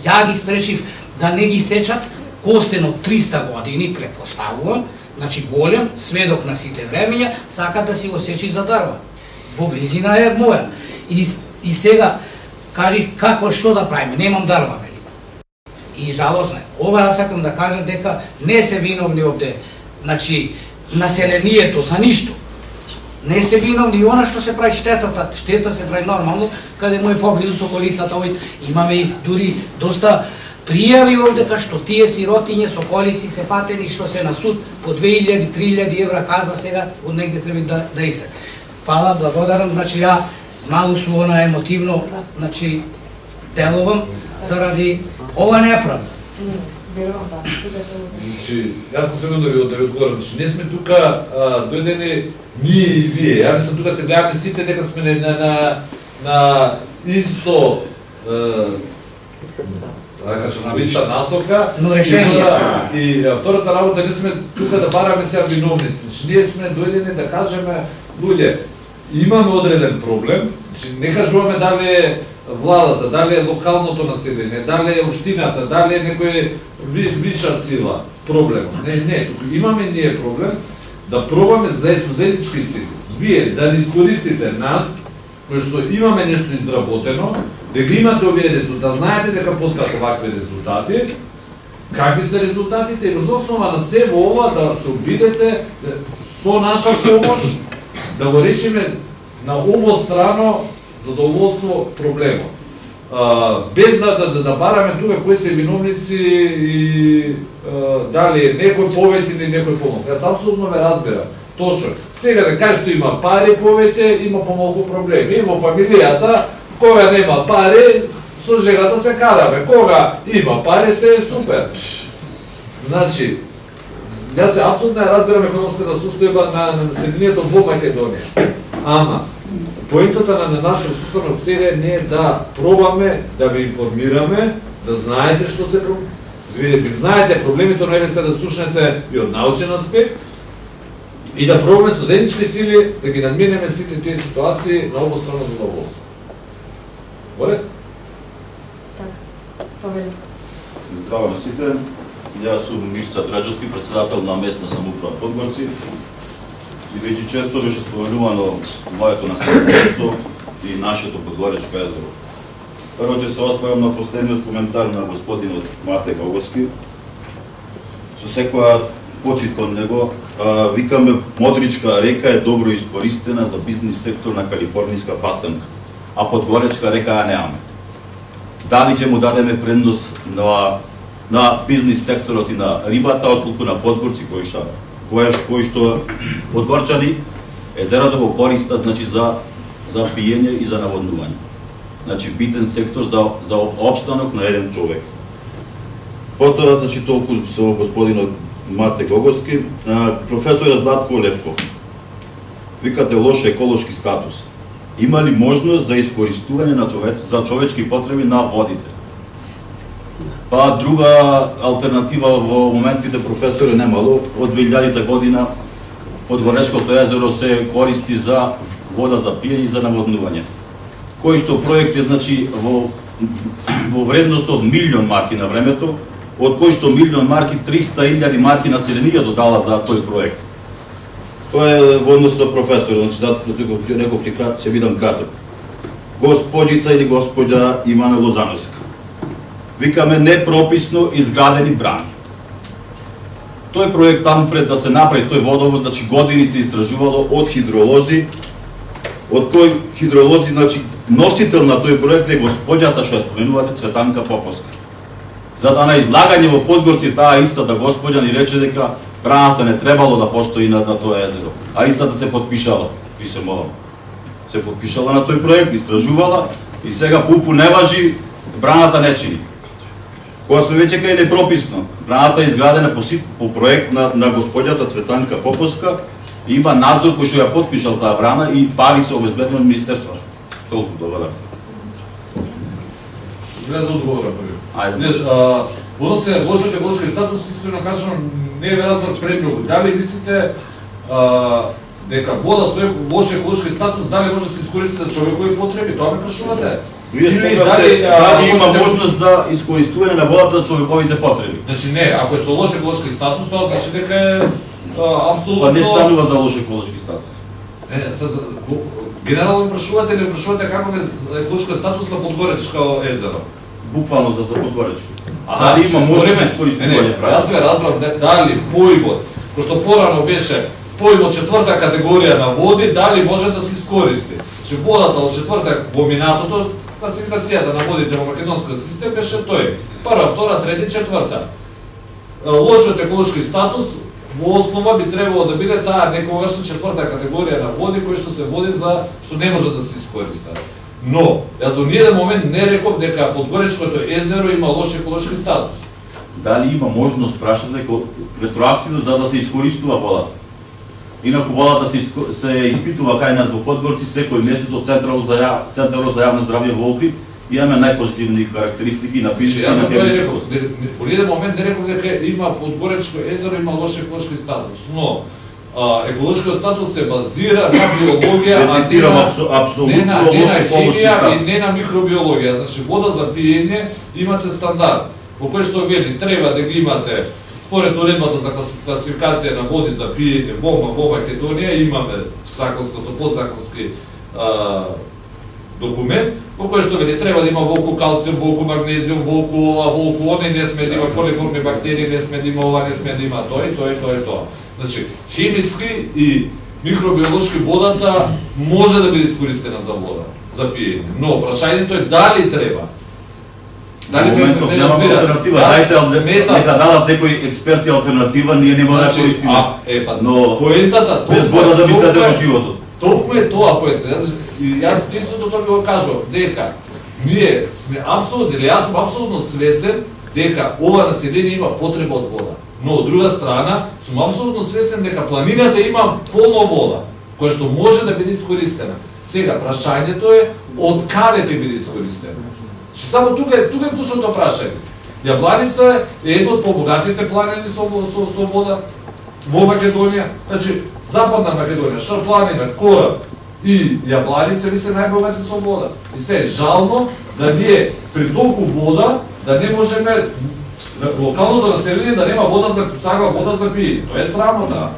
ја ги спречив да не ги сечат, костен од 300 години, предпоставувам, значи голем, сведок на сите времења, сака да си го сечи за дрва. Во близина е моја. И сега, кажи, како, што да правиме, немам дрва, вели. И жалосно е. Ова ја сакам да кажа дека не се виновни овде, значи, населението за ништо. Не се виновни и она што се прави штетата. Штета се прави нормално, каде му е поблизу со околицата, имаме и дури доста пријави овде што тие сиротиња со колици се фатени што се на суд по 2000-3000 евра казна сега од негде треба да истат. Фала, благодарам, значи ја малу су емотивно, значи делувам заради ова неправда. Значи, јас сум да ви одговорам, значи не сме тука дојдени ние и вие. Ја мислам тука се гледаме сите дека сме на исто на иста насока. Но решение. И втората работа, не сме тука да бараме сега виновници. Значи ние сме дојдени да кажеме, луѓе, имаме одреден проблем, значи не кажуваме дали е владата, дали е локалното население, дали е општината, дали е некој виша сила проблем. Не, имаме ние проблем да пробаме за заеднички сили. Вие да ни искористите нас кој што имаме нешто изработено, да ги имате овие резултати, знаете дека постаат овакви резултати, какви се резултатите и врз основа на се во ова да се обидете со наша помош да го решиме на обострано задоволство проблемот. Без да бараме тука кои се виновници и дали некој повеќе или некој помалку. Јас апсолутно ве разбирам. Точно. Сега да кажеш што има пари повеќе, има помалку проблеми. И во фамилијата, кога нема пари, со жената се караме. Кога има пари, се е супер. Значи, јас се апсолутно разбирам економската состојба на населението во Македонија. Ама, поентата на нашиот состанок сега не е да пробаме да ви информираме, да знаете што се ви знаете проблемите, но еве се да слушнете и од научен аспект и да пробаме со заеднички сили да ги надминеме сите тие ситуации на обострано задоволство. Воре? Така. Повели. Здраво на сите. Јас сум Мирса Драџовски, председател на местна самоуправа Подгорци. И веќе често беше споменувано моето населено и нашето Подгоречко езеро. Прво ќе се освојам на последниот коментар на господинот Мате Гогоски. Со секоја почит кон него, викаме Модричка река е добро искористена за бизнис сектор на калифорнијска пастенка, а Подгоречка река ја немаме. Дали ќе му дадеме предност на бизнис секторот и на рибата, отколку на Подгорци кои што подгорчани езерото го користат, значи, за пиење и за наводнување. Значи битен сектор за опстанок на еден човек. Потоа, значи, толку со господинот Мате Гогоски, професорот Златко Левков. Викате лош еколошки статус. Има ли можност за искористување за човечки потреби на водите? Па друга алтернатива во моментите, професоре, немало. Од 2000 година Подгоречкото езеро се користи за вода за пиење и за наводнување. Кој што проект е, значи, во вредност од 1.000.000 марки на времето, од кој што 1.000.000 марки 300.000 марки населението дала за тој проект. Тоа е во однос со професор, значи некој ќе бидам краток. Господица или господја Ивана Лозановска. Викаме непрописно изградени брани. Тој проект таму пред да се направи тој водовод, значи години се истражувало од хидролози, од кој хидролози, значи носител на тој проект е господјата што ја споменувате Цветанка Поповска. За да на излагање во Подгорци таа истата господја ни рече дека браната не требало да постои на тоа езеро, а истата се подпишала, писемовано. Се подпишала на тој проект, истражувала и сега пупу не важи, браната не чини. Кога сме веќе кај непрописно, браната е изградена по проект на господјата Цветанка Поповска, и има надзор кој што ја подпишал таа брана и пари се обезбедени од министерство. Толку добар. Желе за одговора први. Ајде. Водно се лошиот еколошки статус, искрено кажано, не е разбрат премногу. Дали мислите дека вода со лош еколошки статус дали може да се искористи за човекови потреби? Тоа ме прашувате? Вие спомнавте дали има можност за искористување на водата за човековите потреби? Значи не, ако е со лош еколошки статус, тоа значи дека е апсолутно... Па не станува за лош еколошки статус. Генерално ме прашувате како е еколошки статус на Подгоречко езеро. Буквално за Подгоречко. Дали има можност за искористување? Јас ве разбрав дали поимот, кој што порано беше поимот 4-та категорија на води, дали може да се искористи. Че водата од 4-та во минатото, класификацијата на водите во македонскиот систем беше тој. 1-та, 2-та, 3-та, 4-та. Лошиот еколошки статус во основа би требало да биде таа некогашна 4-та категорија на води кои што се води за што не може да се искористат. Но, јас во ниеден момент не реков дека Подгоречкото езеро има лош еколошки статус. Дали има можност, прашате, ретроактивно да се искористува водата? Инаку водата се испитува кај нас во Подгорци секој месец од Центарот за јавно здравје во Охрид. Имаме најпозитивни карактеристики на физичка и на хемичка. Во ниеден момент не реков дека има Подгоречко езеро има лош еколошки статус, но еколошкиот статус се базира на биологија, не на химија и не на микробиологија. Значи вода за пиење имате стандард во кој што вели треба да ги имате според уредбата за класификација на води за пиење во Македонија, имаме законско со подзаконски документ во кој што вели треба да има волку калциум, волку магнезиум, волку ова, волку оне, не сме да има колиформни бактерии, не сме да има ова, не сме да има тоа и тоа и тоа и тоа. Значи, хемиски и микробиолошки водата може да биде искористена за вода, за пиење, но прашањето е дали треба. Дали ме немаме алтернатива, дајте нека дадат некои експерти алтернатива, ние нема да користиме. Но поентата без вода да мислите во животот. Толку е тоа поентата. Јас истото тоа го кажувам, дека ние сме апсолутно, или јас сум апсолутно свесен дека ова население има потреба од вода. Но од друга страна, сум апсолутно свесен дека планината има полно вода, која што може да биде искористена. Сега, прашањето е од каде ќе биде искористена. Само тука е клучното прашање. Јабланица е една од побогатите планини со вода во Македонија. Значи, Западна Македонија, Шарпланина, Кораб и Јабланица ви се најбогати со вода. И се е жално да ние при толку вода да не можеме локалното население да нема вода за саква вода за пиење. Тоа е срамота.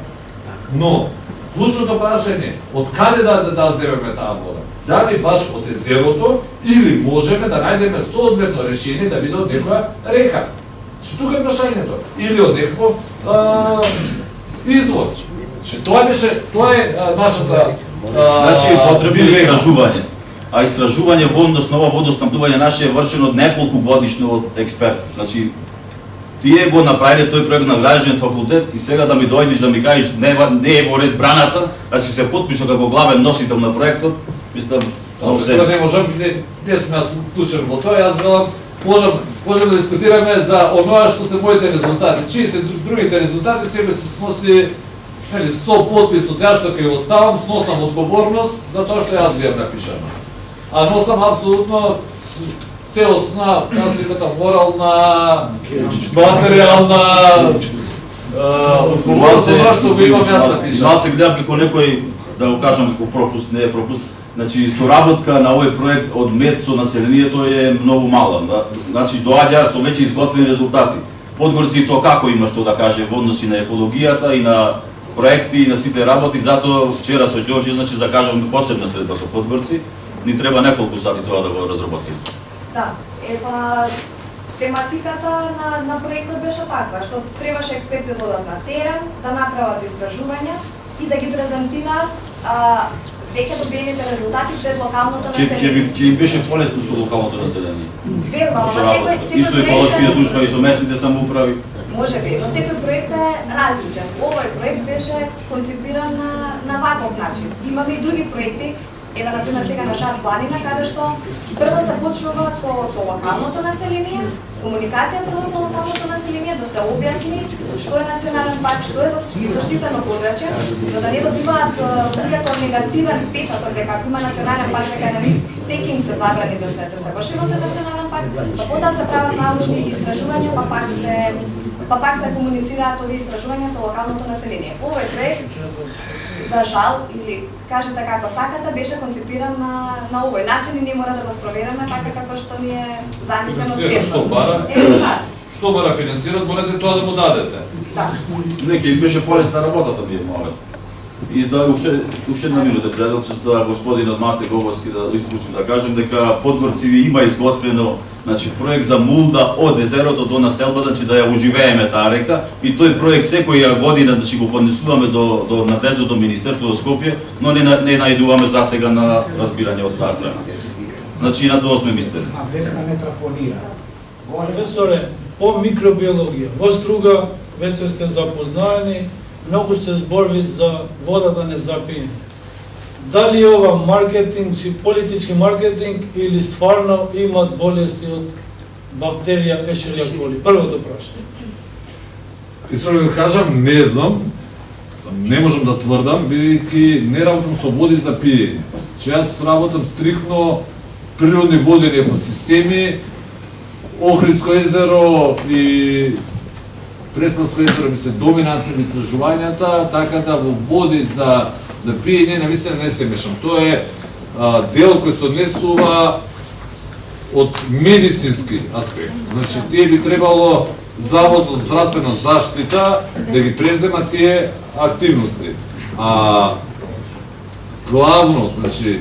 Но клучното прашање од каде да земеме таа вода? Дали баш од езерото или можеме да најдеме соодветно решение да биде од некоја река? Че тука е прашањето. Или од некој извор. Че тоа е нашата Значи потребно е истражување. А истражување во однос на ова водоснабдување наше е вршено од неколку годишно од експерт. Значи тие го направиле тој проект на Градежен факултет и сега да ми дојдеш да ми кажеш не е во ред браната, а си се потпишал како главен носител на проектот, мислам, не можам, не сме јас вклучен во тоа, јас велам, можем да дискутираме за оноа што се моите резултати. Чии се другите резултати, себе смо си со подпис од ја што ќе оставам, сносам одговорност за тоа што јас ви ја напишам. А носам апсолутно целосна, морална, материјална одговорност за тоа што го имам јас напишам. Малце гледам како некој, да го кажам како пропуст, не е пропуст, значи соработка на овој проект од МЕД со населението е многу мала. Значи доаѓаат со веќе изготвени резултати. Подгорци тоа како има што да каже во односи на екологијата и на проекти и на сите работи, затоа вчера со Ѓорѓе, значи закажам посебна средба со Подгорци, ни треба неколку сати тоа да го разработиме. Да, тематиката на проектот беше таква, што требаше експерти да одат на терен, да направат истражувања и да ги презентираат веќе добиените резултати пред локалното население. Ќе им беше полесно со локалното население. Верно, ама секој и со еколошките друштва, и со местните самоуправи. Може би, но секој проект е различен. Овој проект беше концепиран на ваков начин. Имаме и други проекти, ева например сега на Шарпланина, каде што прво се почнува со локалното население, комуникација прво со локалното население, да се објасни што е национален парк, што е заштитено подрачје, за да не добиваат луѓето негативен впечаток дека ако има национален парк, дека на нив секи им се забрани да се врши во тој национален парк, па потоа се прават научни истражувања, па пак се комуницираат овие истражувања со локалното население. Овој проект, за жал, или кажете како сакате, беше концепиран на овој начин и не мора да го спроведеме така како што ни е замислено предходно. Што мора финансират, морате тоа да му дадете. Да. Неќе беше полесна работата ми е мале. И да уште една минута предел за господинот Мате Говорски да исклучим да кажем дека Подгорци има изготвено проект за мулда од езерото до населбата, значи да ја оживееме таа река и тој проект секоја година го поднесуваме до надлежното министерство до Скопје, но не најдуваме за сега на разбирање од таа страна. Значи на тоа сме мислели. А Весна не трапонира. Професоре, по микробиологија, во Струга веќе сте запознаени, многу се зборви за водата не за пиење. Дали ова маркетинг, политички маркетинг или стварно имат болести од бактерија Ешерија коли? Првото прашање. Искрено да кажам, не знам, не можам да тврдам, бидејќи не работам со води за пиење. Че јас работам стрикно природни водени екосистеми, Охридско езеро и Преспанско езеро ми се доминантни истражувањата, така да во води за пиење навистина не се мешам. Тоа е дел кој се однесува од медицински аспект. Значи, тие би требало Завод за здравствена заштита да ги превзема тие активности. Главно, значи,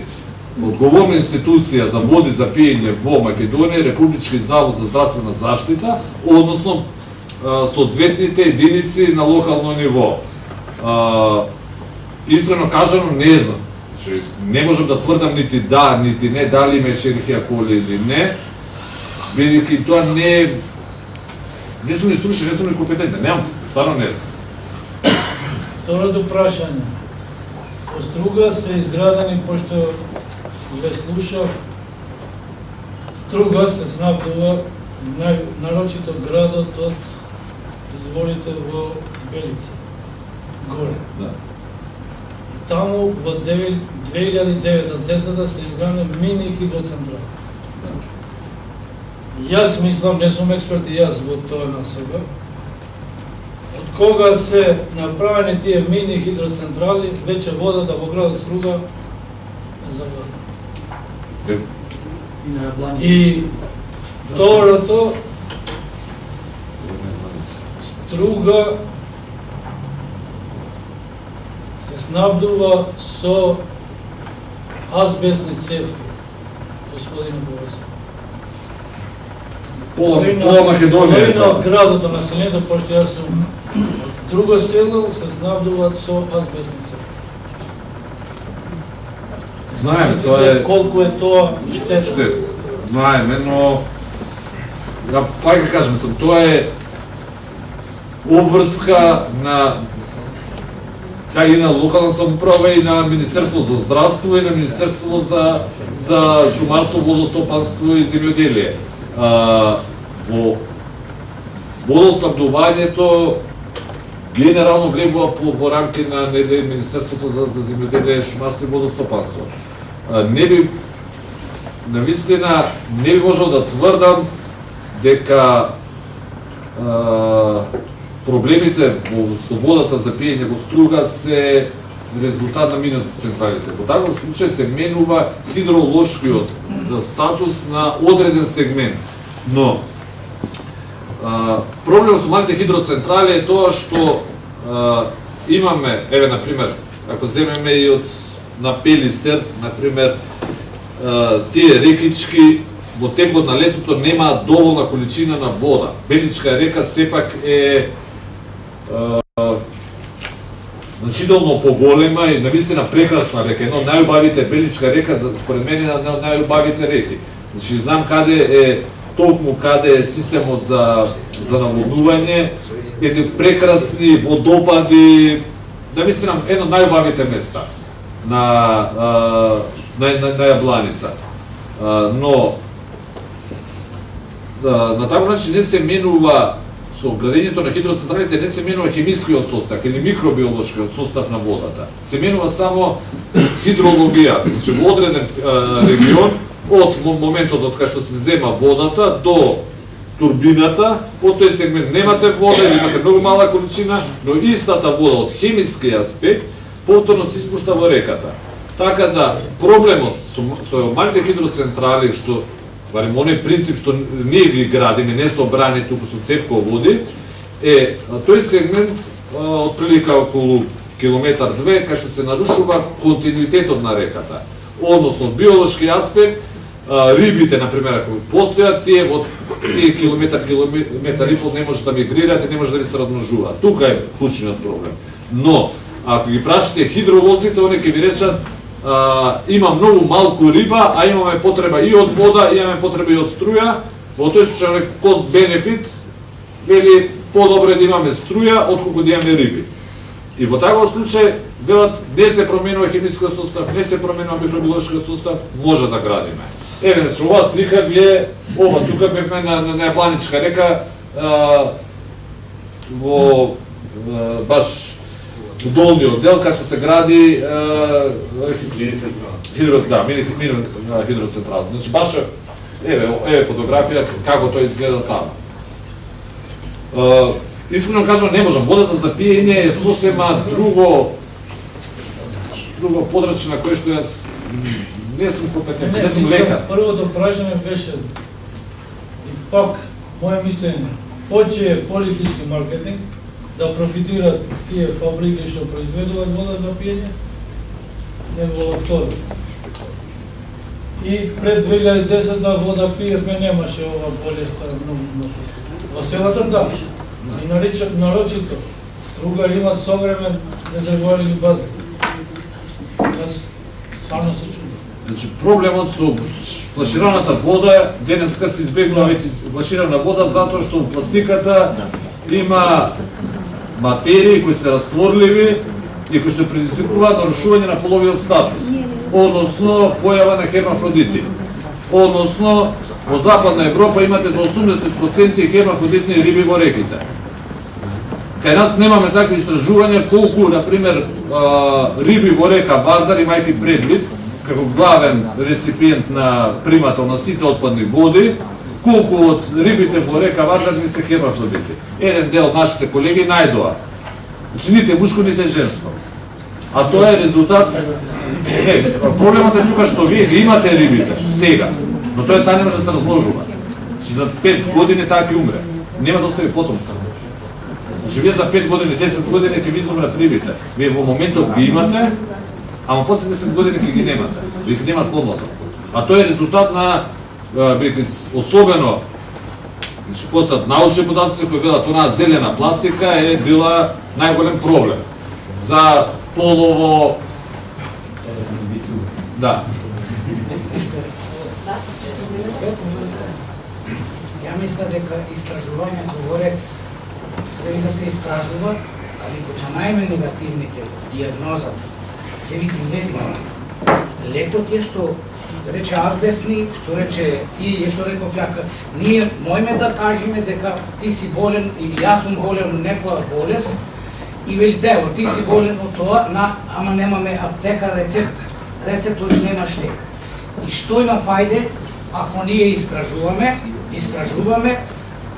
одговорна институција за води за пиење во Македонија е Републички завод за здравствена заштита, односно соодветните единици на локално ниво. Искрено кажано не знам. Не можам да тврдам нити да, нити не, дали има Ешерихија Коли или не, бидејќи тоа не сум ни стручен, не сум ни компетентен, немам, стварно не знам. Второто прашање. Струга се изградени, пошто ве слушав, Струга се снабдува нарочито градот од изворите во Белица, горе. Да. Таму во 2009-10 се изградени мини хидроцентрали. Јас мислам, не сум експерт и јас во тоа насока, од кога се направени тие мини хидроцентрали, веќе водата во градот Струга е загадена. И второто, Струга се снабдува со азбестни цевки, господине Борисов. Пола Македонија е Половина од градот, од населението, пошто јас сум од друго село, се снабдуваат со азбестни цевки. Знаем, тоа е колку е тоа штета. Знаеме, но пак ќе кажем, тоа е обврска на и на локална самоуправа и на Министерство за здравство и на Министерство за шумарство, водостопанство и земјоделие. Во водоснабдувањето генерално влегува во рамки на Министерството за земјоделие, шумарство и водостопанство. Навистина не би можел да тврдам дека проблемите со водата за пиење во Струга се резултат на мини централите. Во таков случај се менува хидролошкиот статус на одреден сегмент. Но проблемот со малите хидроцентрали е тоа што имаме, еве например, ако земеме и од на Пелистер, например, тие рекички во текот на летото немаат доволна количина на вода. Беличка река сепак е значително поголема и навистина прекрасна река, едно од најубавите, Беличка река според мене е една од најубавите реки. Значи знам каде е токму каде е системот за наводнување, едни прекрасни водопади, навистина едно од најубавите места на Јабланица. Но на таков начин не се менува со градењето на хидроцентралите, не се менува хемискиот состав или микробиолошкиот состав на водата. Се менува само хидрологијата. Значи во одреден регион од моментот од кога што се зема водата до турбината, од тој сегмент немате вода или имате многу мала количина, но истата вода од хемиски аспект повторно се испушта во реката. Така да проблемот со малите хидроцентрали, што барем оној принцип што ние ги градиме, не со брани туку со цевко води, е тој сегмент од прилика околу километар 2, кај што се нарушува континуитетот на реката. Односно, од биолошки аспект, рибите, например, ако постојат, тие во тие километар и пол не може да мигрираат и не може да ви се размножуваат. Тука е клучниот проблем. Но, ако ги прашате хидролозите, они ќе ви речат има многу малку риба, а имаме потреба и од вода, имаме потреба и од струја. Во тој случај кост-бенефит вели подобре да имаме струја отколку да имаме риби. И во таков случај велат не се променува хемискиот состав, не се променува микробиолошкиот состав, може да градиме. Еве, значи ова слика ви е ова тука бевме на Јабланичка река во баш долниот дел кај што се гради мини хидроцентрала. Значи баш еве фотографија како тоа изгледа таму. Искрено кажам, не можам. Водата за пиење е сосема друго подрачје на кое што јас не сум компетентен, не сум лекар. Првото прашање беше и пак моје мислење, поче политички маркетинг да профитираат тие фабрики што произведуваат вода за пиење, него второ. и пред 2010 вода пиевме, немаше ова болеста многу. Во селата да, и нарочито, Струга имат современ резервоарни бази. Јас само се чудам. Значи, проблемот со флашираната вода, денеска се избегнува веќе флаширана вода, затоа што во пластиката има материи кои се растворливи и кои што предизвикуваат нарушување на половиот статус, односно појава на хермафродити. Односно, во Западна Европа имате до 80% хермафродитни риби во реките. Кај нас немаме такви истражувања колку, например, риби во река Вардар, имајќи предвид, како главен реципиент на примател на сите отпадни води, колку од рибите во река Вардар не се хермафродити. Еден дел од нашите колеги најдоа. Значи, ните мушко, ните женско. А тоа е резултат... Проблемот е тука што вие ги имате рибите, сега, но тоа не може да се разложува. Значи, за 5 години таа ќе умре. Нема да остави потомство. Значи, вие за 5 години, 10 години ќе ви изумрат рибите. Вие во моментот ги имате, ама после 10 години ќе ги немате. Вие ќе немат помладок. А тоа е резултат на, особено, значи, постат научни податоци кои велат онаа зелена пластика е била најголем проблем за полово... Да. Ја мисля дека истражување говоре дали да се истражува, али која најнегативните диагнозата ќе види лекот е што рече азбестни, што рече тие, што реков јака, ние мојме да кажеме дека ти си болен или јас сум болен од некоја болест и велите, ево, ти си болен од тоа, ама немаме аптека, рецептот немаш лек. И што има фајде ако ние истражуваме,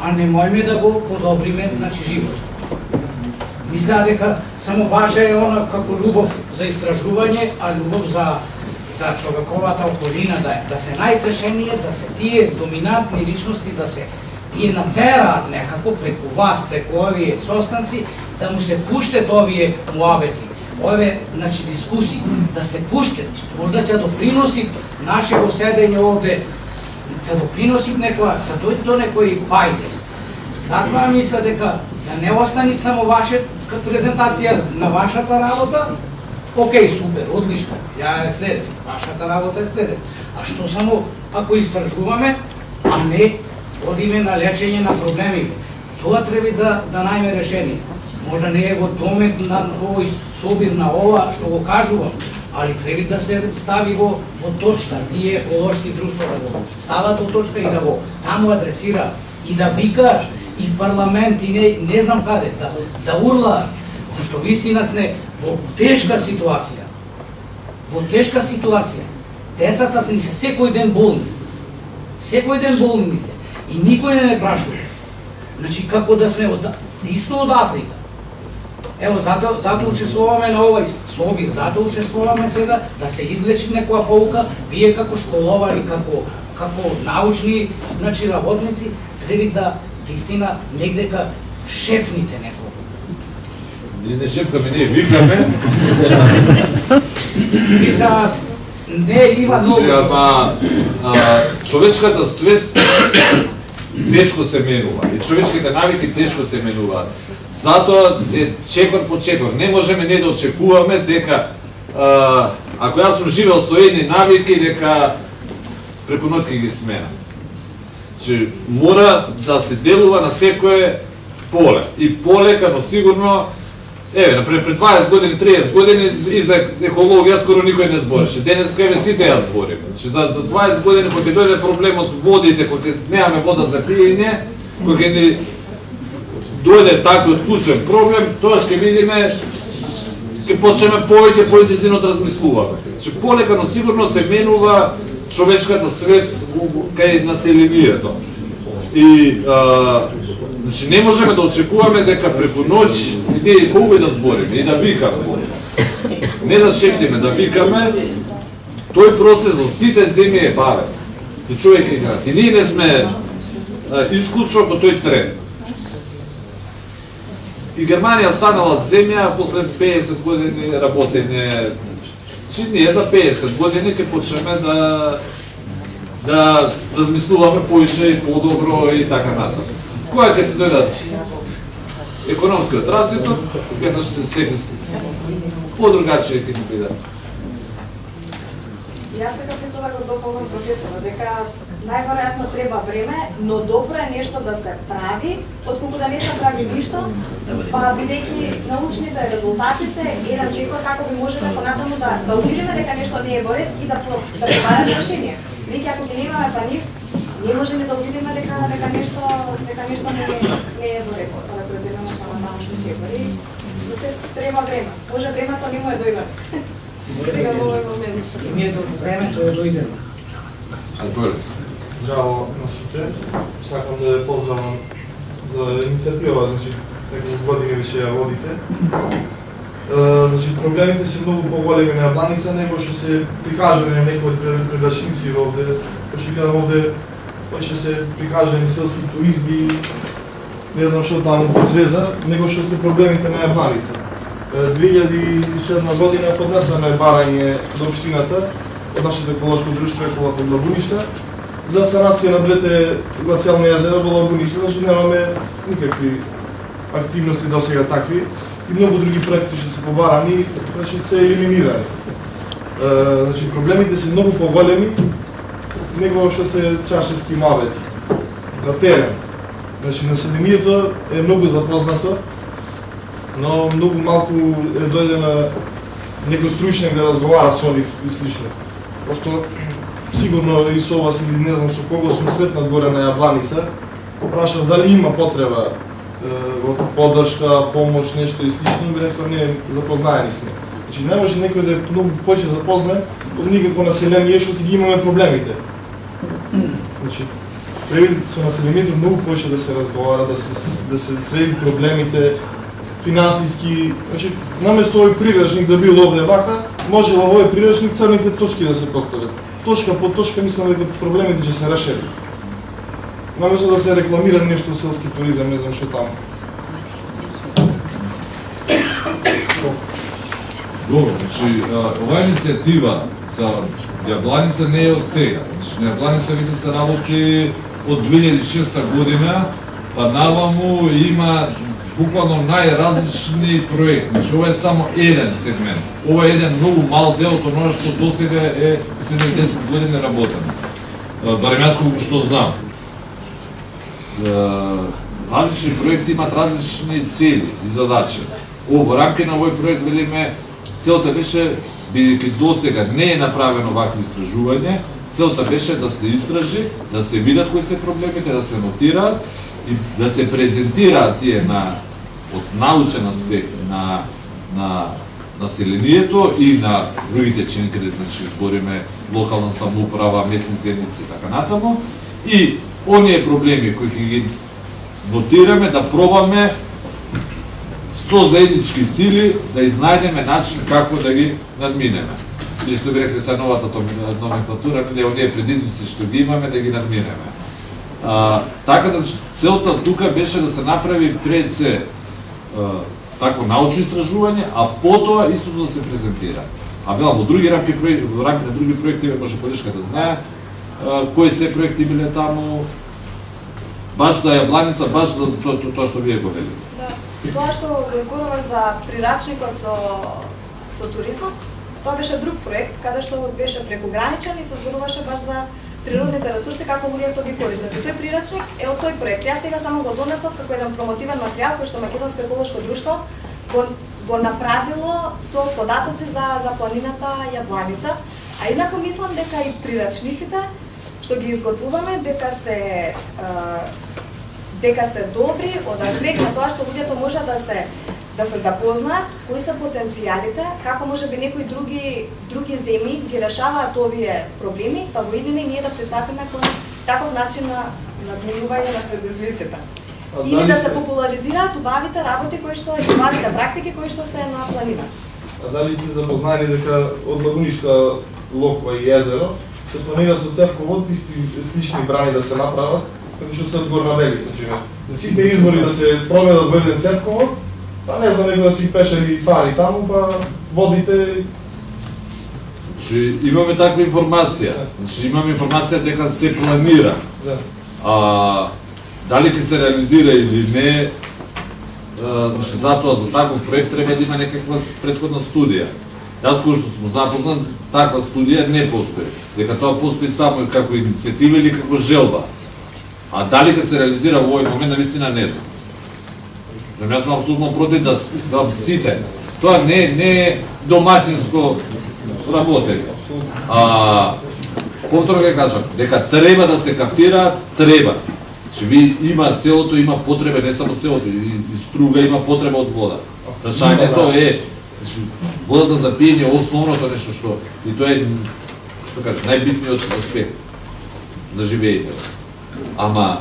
а не можеме да го подобриме, значи, живот. Мисля дека само важа е она како љубов за истражување, а љубов за човековата околина, да се најтрешение, да се тие доминантни личности, да се тие натераат некако преку вас, преку овие состанци, да му се пуштат овие муабети, овие, значи, дискусии, да се пуштат, можда ќе доприноси нашето седење овде, ќе доприноси до некои фајде. Затоа мисля дека да не остани само вашата презентација на вашата работа, окей, супер, одлично, ја е следем, вашата работа е следем. А што само ако истражуваме, а не одиме на лечење на проблеми, тоа треба да најме решение. Можда не е во домет на овој собир на ова што го кажувам, али треба да се стави во точка, тие еколошки друштва да го стават во точка и да го таму адресира и да викаш и в парламент и не знам каде, да урла, зашто вистина сме во тешка ситуација. Во тешка ситуација. Децата ни се секој ден болни. Секој ден болни ни се. И никој не прашува. Значи, како да сме исто од Африка. Ево, затоа учествуваме на овој собир, затоа учествуваме сега да се излечи некоја полука, вие како школовари, како научни, значи, работници, треба да вистина негдека шепните некој. Ние не шепкаме, ние викаме. Мисля, не има многу. Ама човечката свест тешко се менува и човечките навики тешко се менуваат. Затоа е чекор по чекор. Не можеме не да очекуваме дека ако јас сум живел со едни навики, дека преку ноќ ќе ги смена. Че мора да се делува на секое поле. И полека, но сигурно, например, пред 20 години, 30 години и за екологија скоро никој не збореше. Денеска сите ја збориме. За 20 години, кога ќе дојде проблемот водите, кога немаме вода за пиење, кога ќе ни дојде таков клучен проблем, тоа ќе видиме, ќе почнеме повеќе зино да размислуваме. Че полека, но сигурно се менува човечката свест кај населението. И значи не можеме да очекуваме дека преку ноќ ние колку да збориме и да викаме. Не да шептиме, да викаме. Тој процес во сите земји е бавен. И човек е нас. И ние не сме исклучно по тој тренд. И Германија станала земја после 50 години работење. Ние за 50 години ќе почнеме да да размислуваме поише и подобро и така натаму. Кога ќе се дојдат економскиот развиток, веднаш се секи подругачие ќе ни бидат. Јас сега мислам да го дополнам професорот, дека најверојатно треба време, но добро е нешто да се прави, отколку да не се прави ништо, па бидејќи научните резултати се еден чекор како би можеле понатаму да увидиме дека нешто не е во ред и да пребараме решение. Бидејќи ако ги немаме па нив, не можеме да увидиме дека нешто не е во ред, да преземеме понатамушни чекори. За се треба време. Може времето не му е дојде. Сега во овој момент. И до времето е дојдено. Здраво на сите. Сакам да ја поздравам за иницијатива, значи, неколку години веќе ја водите. Значи, проблемите се многу поголеми на Јабланица, него што се прикажани на некои предрачници овде. Што гледам овде, ќе се прикажани селски туризми, не знам што таму без веза, него што се проблемите на Јабланица. 2007 година поднесено е барање до општината од нашето еколошко друштво Екола под Лабуништа за санација на двете глацијални езера во Лабуништа, значи немаме никакви активности до сега такви и многу други проекти што се побарани, значи се елиминирани. Значи проблемите се многу поголеми него што се чашески мавет на терен. Значи населението е многу запознато, но многу малку е дојдена некој стручник да разговара со нив и слично. Пошто сигурно и со вас или не знам со кого сум сретнат горе на Јабланица, прашав дали има потреба во поддршка, помош, нешто и слично, би рекол не, запознаени сме. Значи не може некој да е многу повеќе запознат од никако население што си ги имаме проблемите. Значи треба со населението многу повеќе да се разговара, да се среди проблемите финансиски, значи наместо овој прирачник да бил овде вака, може во овој прирачник црните точки да се постават. Точка по точка мислам дека проблемите ќе се решени. Наместо да се рекламира нешто селски туризам, не знам што таму. Добро, значи оваа иницијатива за Јабланица не е од сега. Значи на Јабланица веќе се работи од 2006 година, па наваму има буквално најразлични проекти. Значи ова е само еден сегмент. Ова е еден многу мал дел од оноа што досега е 10 години работено. Барем јас колку што знам. Различни проекти имат различни цели и задачи. Во рамки на овој проект велиме целта беше, бидејќи досега не е направено вакво истражување, целта беше да се истражи, да се видат кои се проблемите, да се нотираат и да се презентираат тие од научен аспект на населението и на другите чинители, значи збориме локална самоуправа, местни заедници и така натаму, и оние проблеми кои ќе ги нотираме, да пробаме со заеднички сили да изнајдеме начин како да ги надминеме. Или што би рекли са новата номенклатура, оние предизвици што ги имаме, да ги надминеме. Така да целта тука беше да се направи пред се тако научно истражување, а потоа истото да се презентира. А била во други рамки на други проекти, може подешка да знае кои се проекти биле таму, баш за Јабланица, баш за тоа што вие го велите. Тоа што го зборуваш за прирачникот со туризмот, тоа беше друг проект, каде што беше прекограничен и се зборуваше баш за природните ресурси како луѓето ги користат. И тој прирачник е од тој проект. Јас сега само го донесов како еден промотивен материјал кој што Македонско еколошко друштво го направило со податоци за планината Јабланица. А инако мислам дека и прирачниците што ги изготвуваме дека се добри од аспект на тоа што луѓето може да се запознаат кои се потенцијалите, како може би некои други земји ги решаваат овие проблеми, па во иднина ние да пристапиме кон таков начин на надминување на предизвиците. Или да се популаризираат убавите работи кои што и убавите практики кои што се на планина. А дали сте запознали дека од Лагунишка, Локва и езеро се планира со Цевковод исти слични брани да се направат, како што се од Горна Велица, сите избори да се спроведат во еден Цевковод, па не знам, некој да си пешели пари таму, па водите Значи, имаме таква информација. Значи, имаме информација дека се планира. Да. Дали ќе се реализира или не, значи, затоа за таков проект треба да има некаква претходна студија. Јас кој што сум запознат, таква студија не постои. Дека тоа постои само како иницијатива или како желба. А дали ќе се реализира во овој момент, навистина не знам. Јас сум апсолутно против да сите. Тоа не е домаќинско работење. Повторно ќе кажам, дека треба да се каптира, треба. Значи, има селото, има потреба, не само селото, и Струга има потреба од вода. Прашањето е, значи, водата за пиење е основното нешто што, и тоа е, што кажа, најбитниот аспект за живење. Ама,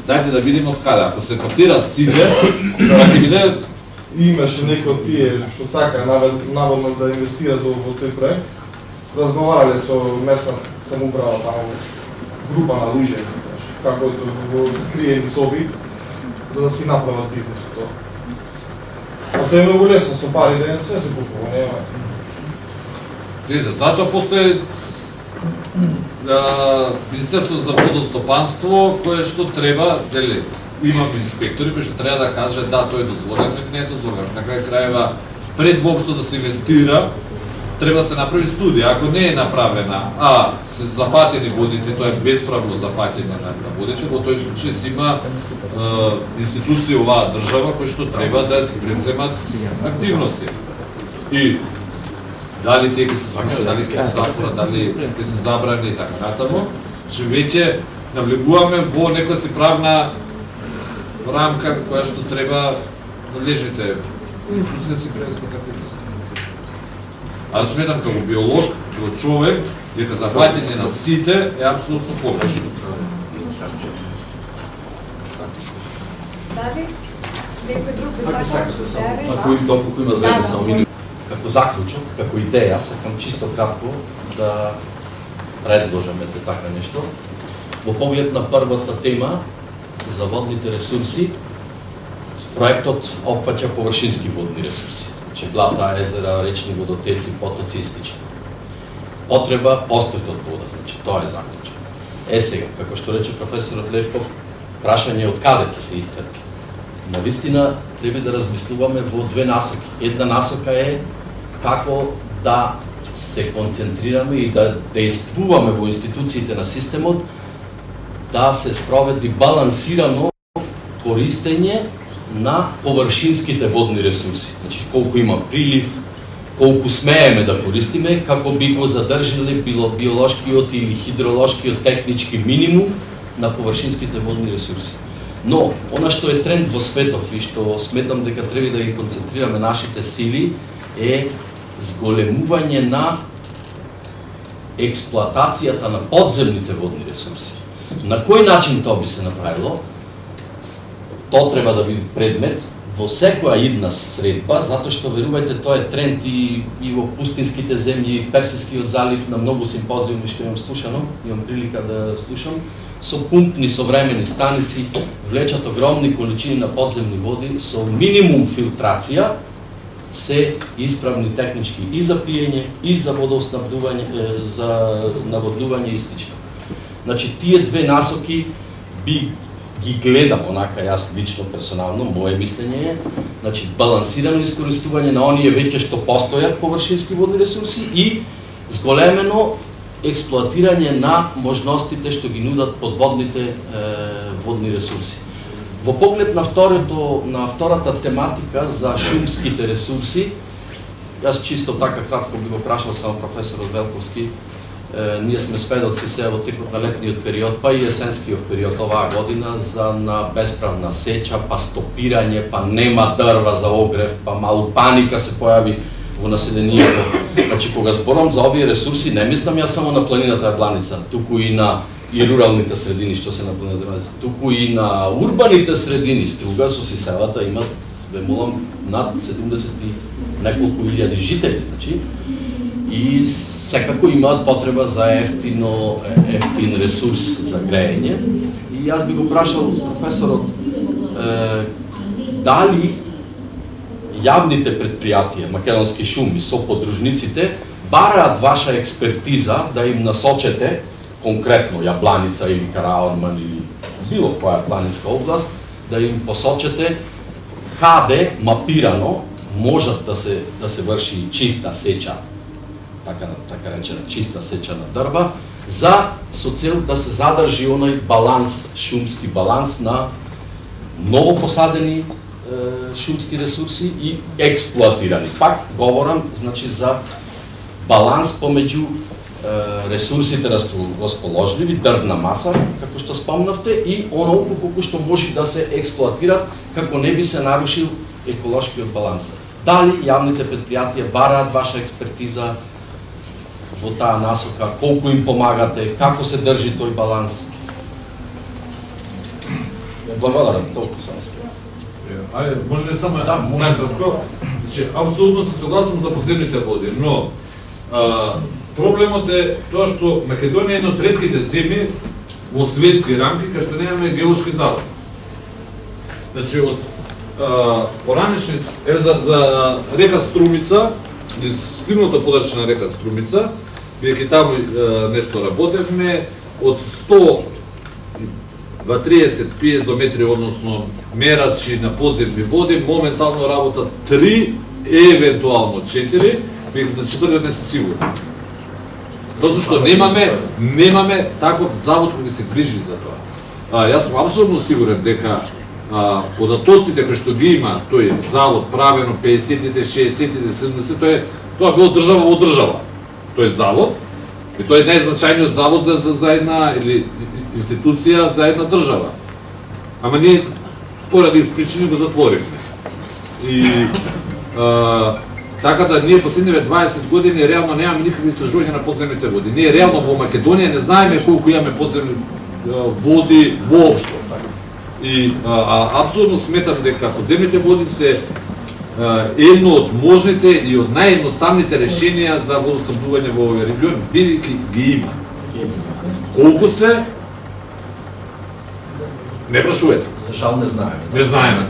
дајте да видиме од каде, ако се каптираат сите, ќе биде. Имаше некои од тие што сака наводно да инвестираат во тој проект, разговарале со местна самоуправа, таму група на луѓе, како во скриени соби, за да си направат бизнис од тоа. А тоа е многу лесно, со пари да се купува, нема. Видите, затоа постои Министерство за водостопанство, кое што треба, дели, имаме инспектори кои што треба да кажат да, тоа е дозволено или не е дозволено. На крај крајва, пред воопшто да се инвестира, треба да се направи студија. Ако не е направена, се зафатени водите, тоа е бесправно зафатење на водите, во тој случај си има институција оваа држава кои што треба да се предземат активности. И дали те ќе се слуша, дали ќе се затвора, дали ќе се забрани и така натаму, че веќе навлегуваме во некоја си правна рамка која што треба надлежните институции си преземат активности. Аз сметам како биолог, како човек, дека зафаќање на сите е апсолутно погрешно. Дали? Некој друг да сака да се јави? Ако има време, само минути. Како заклучок, како идеја, сакам чисто кратко да предложиме така нешто. Во поглед на првата тема за водните ресурси, проектот опфаќа површински водни ресурси, значи блата, езера, речни водотеци, потоци и слично. Потреба постои од вода, значи тоа е заклучок. Сега, како што рече професорот Левков, прашање од каде ќе се исцрпи. Навистина треба да размислуваме во две насоки. Една насока е како да се концентрираме и да действуваме во институциите на системот, да се спроведи балансирано користење на површинските водни ресурси. Значи, колку има прилив, колку смееме да користиме, како би го задржале било биолошкиот или хидролошкиот технички минимум на површинските водни ресурси. Но, она што е тренд во светот и што сметам дека треба да ги концентрираме нашите сили е зголемување на експлоатацијата на подземните водни ресурси. На кој начин тоа би се направило? Тоа треба да биде предмет во секоја идна средба, затоа што, верувајте, тоа е тренд и во пустинските земји, Персискиот залив, на многу симпозиуми што имам слушано, имам прилика да слушам, со пумпни современи станици влечат огромни количини на подземни води со минимум филтрација, се исправни технички и за пиење, и за водоснабдување, за наводнување и слично. Значи, тие две насоки би ги гледам онака јас лично, персонално, моје мислење е, значи, балансирано искористување на оние веќе што постојат површински водни ресурси и зголемено експлоатирање на можностите што ги нудат подводните водни ресурси. Во поглед на втората тематика за шумските ресурси, јас чисто така кратко би го прашал само професорот Велковски, ние сме сведоци се во текот на летниот период, па и есенскиот период оваа година на бесправна сеча, па стопирање, па нема дрва за огрев, па малку паника се појави во населението. Значи, кога зборам за овие ресурси, не мислам ја само на планината Јабланица, туку и на руралните средини што се на планината Јабланица, туку и на урбаните средини. Струга со си селата имат, бемолам, над 70 и неколку илјади жители, значи, и секако имаат потреба за ефтин ресурс за грејење. И јас би го прашал професорот дали јавните предпријатија, Македонски шуми, со подружниците, бараат ваша експертиза да им насочете конкретно Јабланица или Караорман или било која планинска област, да им посочете каде мапирано можат да се врши чиста сеча, така речена чиста сеча на дрва, со цел да се задржи оној баланс, шумски баланс на ново посадени шумски ресурси и експлоатирани. Пак говорам, значи, за баланс помеѓу ресурсите расположливи, дрвна маса, како што спомнавте, и оно колку што може да се експлоатира, како не би се нарушил еколошкиот баланс. Дали јавните предпријатија бараат ваша експертиза во таа насока, колку им помагате, како се држи тој баланс? Благодарам, толку само. Ајде, може ли само најкратко? Значи, апсолутно се согласам за подземните води, но проблемот е тоа што Македонија е една од ретките земји во светски рамки кај што немаме геолошки завод. Значи, од поранешни, за река Струмица, сливната подрачна река Струмица, бидејќи таму нешто работевме, од 130 пиезометри, односно мерачи на подземни води, моментално работат 3, евентуално 4, бидејќи за 4 не се сигурни. Тоа што немаме таков завод кој се грижи за тоа. Јас сум апсолутно сигурен дека податоците кои што ги има тој завод правено 50-тите, 60-тите, 70-тите, тоа било држава во држава. Тој завод, и тој е најзначајниот завод за една или институција за една држава. Ама ние поради причини го затворивме. И така да ние последниве 20 години реално немаме никакви истражувања на подземните води. Ние реално во Македонија не знаеме колку имаме подземни води воопшто. И апсолутно сметам дека подземните води се едно од можните и од наједноставните решенија за водоснабдување во овој регион, бидејќи ги има. Колку се? Не прашувате. За жал не знаеме. Не знаеме.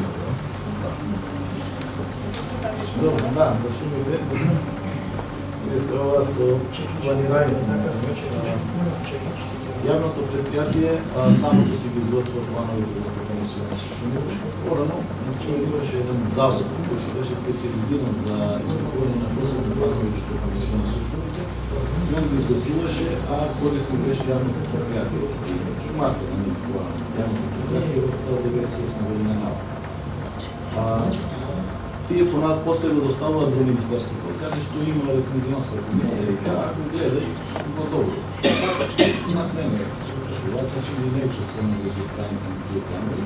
Добро, да, за шумите. Ова со планирањето. Јавното предпријатие самото си ги изготвува плановите за стопанисување со шумите. Порано, имаше еден завод кој што беше специализиран за изготвување на посебни планови за стопанисување со шумите. И он ги изготвуваше, а корисник беше јавното предпријатие. Шумарството на това јавното предпријатие од 98 година на. Тие понад после го доставуваат до Министерството, каде што има лицензионска комисија и ако гледа и го добро. Нас не е слушуваат, значи не е учествуваме во изготвувањето на тие планови.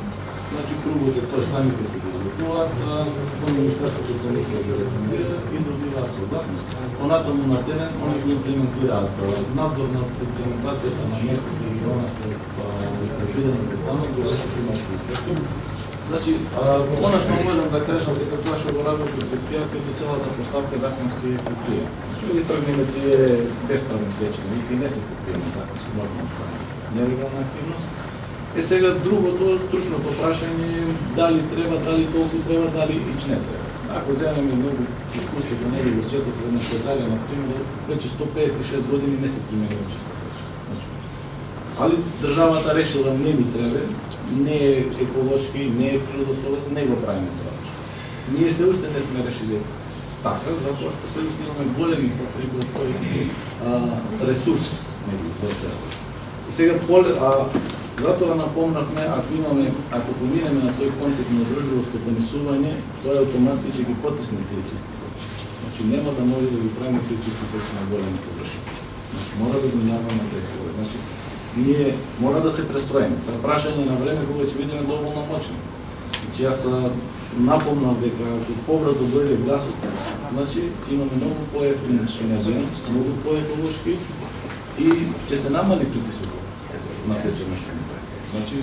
Значи кругот е тој самите се го изготвуваат, во Министерството комисија го рецензира и добиваат согласност. Понатаму на терен они го имплементираат надзор на имплементацијата на мерките и она што е предвидено во планот го врши шумарски инспектор. Значи, она што можам да кажам дека тоа што го работи предпријатието, целата поставка законски е покриена. Значи, ги тргнеме тие бесправни сечени, нити не се покриени законски нормално нелегална активност. Сега другото, стручното прашање, дали треба, дали толку треба, дали ич не треба. Ако земеме многу искуството негде во светот, на Швајцарија, например, веќе 156 години не се применува чиста сеча. Али државата решила не ми треба, не е еколошки, не е природосовет, не го правиме тоа. Ние се уште не сме решили така, затоа што се уште имаме големи потреби од тој ресурс за учество. И сега затоа напомнавме, ако поминеме на тој концепт на одржливо стопанисување, тоа е автоматски ќе ги потисне тие чисти сечи. Значи нема да може да ги правиме тие чисти сечи на големи површини. Значи мора да ги минаваме за еколог. Значи ние мора да се престроиме. За прашање на време кога ќе бидеме доволно моćни. Значи јас напомнав дека ако побрзо дојде гласот, значи ќе имаме многу поевтин енергенс, многу поеколошки и ќе се намали притисокот на сеча на шумите. Значи,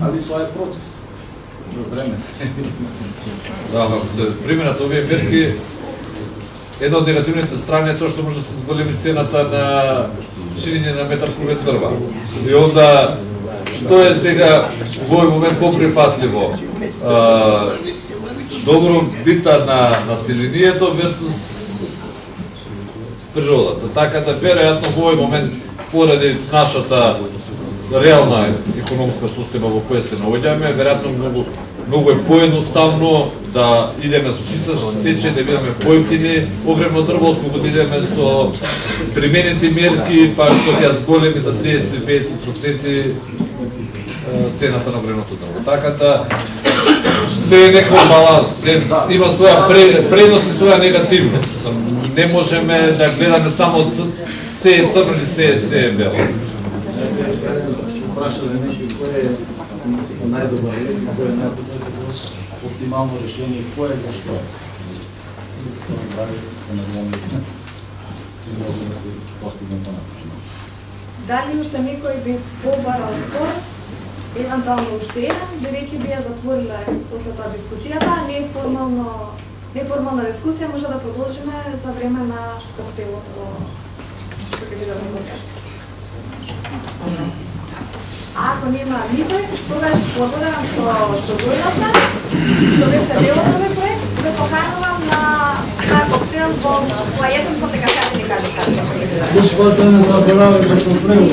али тоа е процес. Во време. Да, ако се применат овие мерки, една од негативните страни е тоа што може да се зголеми цената на шинење на метар кубен дрва. И онда, што е сега во овој момент поприфатливо? Добро бита на населението versus природата. Така да веројатно во овој момент поради нашата реална економска система во која се наоѓаме, веројатно многу е поедноставно да идеме со чиста сече, да бидеме поевтини огремно дрво, отколку да идеме со применети мерки, па што ќе зголеми за 30-50% цената на огремното дрво. Така да се е некој баланс, има своја предност и своја негативност. Не можеме да гледаме само се е црно или се е бело. Прашале некој кој е најдобар лек, кој е оптимално решение, кој е зашто е. Дали уште некој би побарал спор, евентуално уште еден, бидејќи би ја затворила после тоа дискусијата, неформална дискусија може да продолжиме за време на коктейлот што ќе биде во хотел. А ако нема никој, тогаш благодарам што дојдовте, што бевте дел од овој проект, ве поканувам на коктейл во фоајето, мислам дека сега ќе ни кажете како ќе биде. Господа, не заборавајте да се превод.